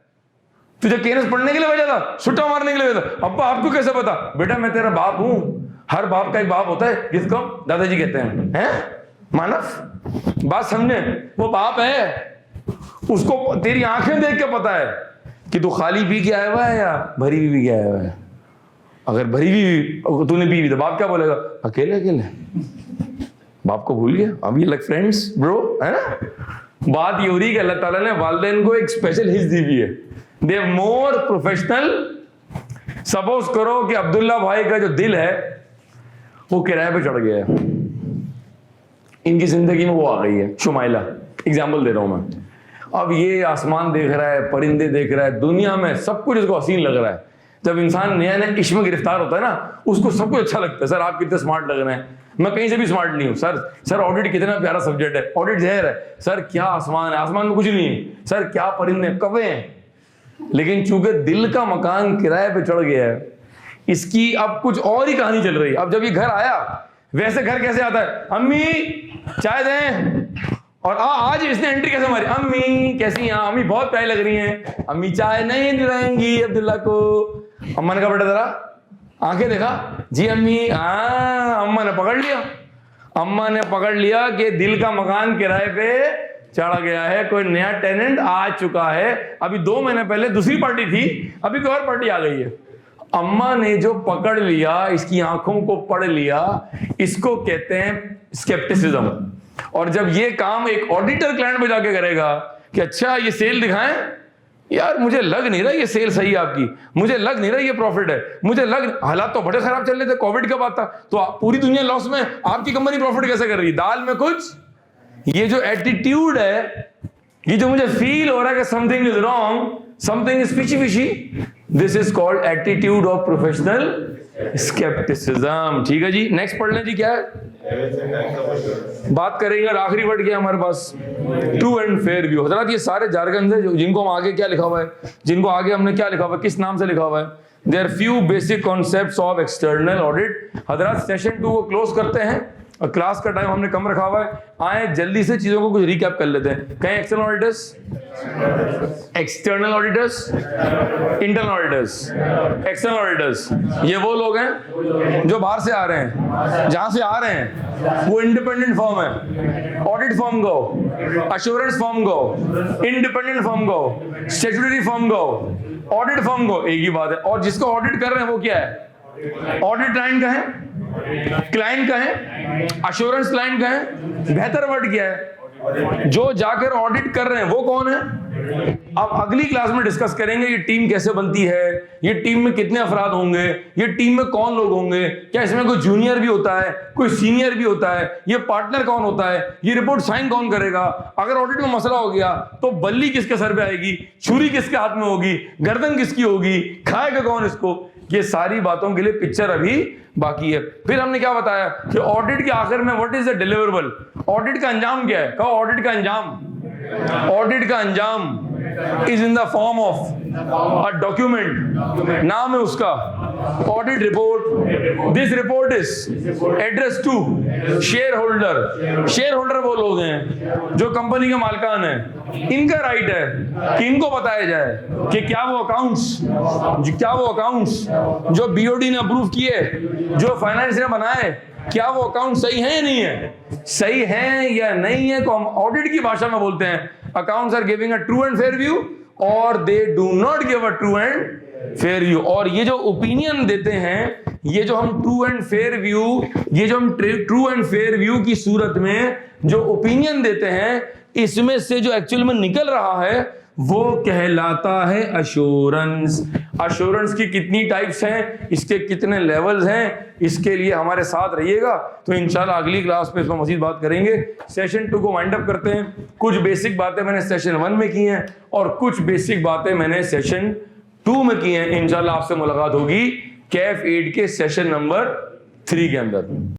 तुझे केनस पढ़ने के लिए भेजा था, सुट्टा मारने के लिए भेजा था? अब्बा आपको कैसे पता? बेटा मैं तेरा बाप हूं, हर बाप का एक बाप होता है जिसको दादाजी कहते हैं मानव। बात समझे? वो बाप है, उसको तेरी आंखें देख के पता है कि तू खाली पी के आया हुआ है या भरी हुई पी के आया हुआ है। अगर भरी हुई तूने पी हुई तो बाप क्या बोलेगा? अकेले अकेले बाप को भूल गया, अब ये लाइक फ्रेंड्स ब्रो, है ना? बात ये हो रही कि अल्लाह ताला ने वालिदैन को एक स्पेशल हिस्स दी हुई है, they are more professional. Suppose करो कि अब्दुल्ला भाई का जो दिल है वो किराए पे चढ़ गया है, इनकी जिंदगी में वो आ गई है शुमाइला, एग्जाम्पल दे रहा हूं मैं। अब ये आसमान देख रहा है, परिंदे देख रहा है, दुनिया में सब कुछ इसको हसीन लग रहा है। जब इंसान नया नया इश्क में गिरफ्तार होता है ना, उसको सब कुछ अच्छा लगता है। सर आप कितने स्मार्ट लग रहे हैं, मैं कहीं से भी स्मार्ट नहीं हूं। सर ऑडिट कितना प्यारा सब्जेक्ट है, ऑडिट जहर है। सर क्या आसमान है, आसमान में कुछ नहीं है। सर क्या परिंदे, कौवे हैं। लेकिन चूंकि दिल का मकान किराए पे चढ़ गया है, इसकी अब कुछ और ही कहानी चल रही है। अब जब ये घर आया, वैसे घर कैसे आता है? अम्मी चाय दें, और आज इसने एंट्री कैसे मारी? अम्मी कैसी हैं? अम्मी बहुत प्यारी लग रही हैं। अम्मी चाय नहीं दिलाएंगी अब्दुल्ला को। अम्मा ने कहा बेटा जरा आंखें देखा जी अम्मी। अम्मा ने पकड़ लिया, अम्मा ने पकड़ लिया कि दिल का मकान किराए पे चढ़ा गया है, कोई नया टेनेंट आ चुका है। अभी 2 महीने पहले दूसरी पार्टी थी, अभी कोई और पार्टी आ गई है। अम्मा ने जो पकड़ लिया, इसकी आंखों को पढ़ लिया, इसको कहते हैं स्केप्टिसिज्म। और जब ये काम एक ऑडिटर क्लाइंट में जाके करेगा कि अच्छा ये सेल दिखाएं, यार मुझे लग नहीं रहा ये सेल सही है आपकी, मुझे लग नहीं रहा ये प्रॉफिट है, मुझे लग, हालात तो बड़े खराब चल रहे थे, कोविड का बात था, तो पूरी दुनिया लॉस में, आपकी कंपनी प्रॉफिट कैसे कर रही है? दाल में कुछ, ये जो एटीट्यूड है, ये जो मुझे फील हो रहा है कि something is wrong, something is fishy fishy, this is called attitude of professional scepticism. ठीक है जी, नेक्स्ट पढ़ लें जी। क्या है बात करेंगे, और आखिरी वर्ड क्या है हमारे पास? True and fair view. हजरत ये सारे जार्गन है जिनको हम आगे क्या लिखा हुआ है, जिनको आगे हमने क्या लिखा हुआ है, किस नाम से लिखा हुआ है? There few basic concepts of external audit. हजरत सेशन 2 को क्लोज करते हैं, और क्लास का टाइम हमने कम रखा हुआ है। आए जल्दी से चीजों को कुछ रिकैप कर लेते हैं। कहें external auditors, external auditors, internal auditors. External auditors ये वो लोग हैं जो बाहर से आ रहे हैं, जहां से आ रहे हैं वो इंडिपेंडेंट फर्म है। ऑडिट फर्म गो, अश्योरेंस फर्म गो, इंडिपेंडेंट फर्म गो, स्टैट्यूटरी फर्म गो, ऑडिट फर्म गो, एक ही बात है। और जिसको ऑडिट कर रहे हैं वो क्या है? ऑडिट क्लाइंट का है, क्लाइंट का है, अश्योरेंस क्लाइंट का है। बेहतर वर्ड क्या है? जो जाकर ऑडिट कर रहे हैं वो कौन है? अब अगली क्लास में डिस्कस करेंगे ये टीम कैसे बनती है, ये टीम में कितने अफराद होंगे, ये टीम में कौन लोग होंगे, क्या इसमें कोई जूनियर भी होता है, कोई सीनियर भी होता है, ये पार्टनर कौन होता है, ये रिपोर्ट साइन कौन करेगा, अगर ऑडिट में मसला हो गया तो बल्ली किसके सर पे आएगी, छुरी किसके हाथ में होगी, गर्दन किसकी होगी, खाएगा कौन इसको? ये सारी बातों के लिए पिक्चर अभी बाकी है। फिर हमने क्या बताया कि ऑडिट के आखिर में what is the deliverable, audit का अंजाम क्या है? कहो ऑडिट का अंजाम, ऑडिट का अंजाम is in the form of a document, नाम है उसका audit report. This report is address to shareholder. Shareholder वो लोग हैं जो कंपनी के मालिकान हैं, इनका राइट है कि इनको बताया जाए कि क्या वो अकाउंट्स जो बीओडी ने अप्रूव किए, जो फाइनेंस ने बनाए, क्या वो अकाउंट सही है या नहीं है? सही है या नहीं है को हम ऑडिट की भाषा में बोलते हैं accounts are giving a true and fair view और they do not give a true and fair view. और ये जो ओपिनियन देते हैं, ये जो हम ट्रू एंड फेयर व्यू, ये जो हम ट्रू एंड फेयर व्यू की सूरत में जो ओपिनियन देते हैं, इसमें से जो एक्चुअल में निकल रहा है वो कहलाता है अश्योरेंस। अश्योरेंस की कितनी टाइप्स हैं, इसके कितने लेवल्स हैं, इसके लिए हमारे साथ रहिएगा। तो इंशाल्लाह अगली क्लास में इस पर मजीद बात करेंगे। सेशन 2 को वाइंड अप करते हैं। कुछ बेसिक बातें मैंने सेशन 1 में की हैं और कुछ बेसिक बातें मैंने सेशन 2 में की हैं। इंशाल्लाह आपसे मुलाकात होगी कैफ 8 के सेशन नंबर 3 के अंदर।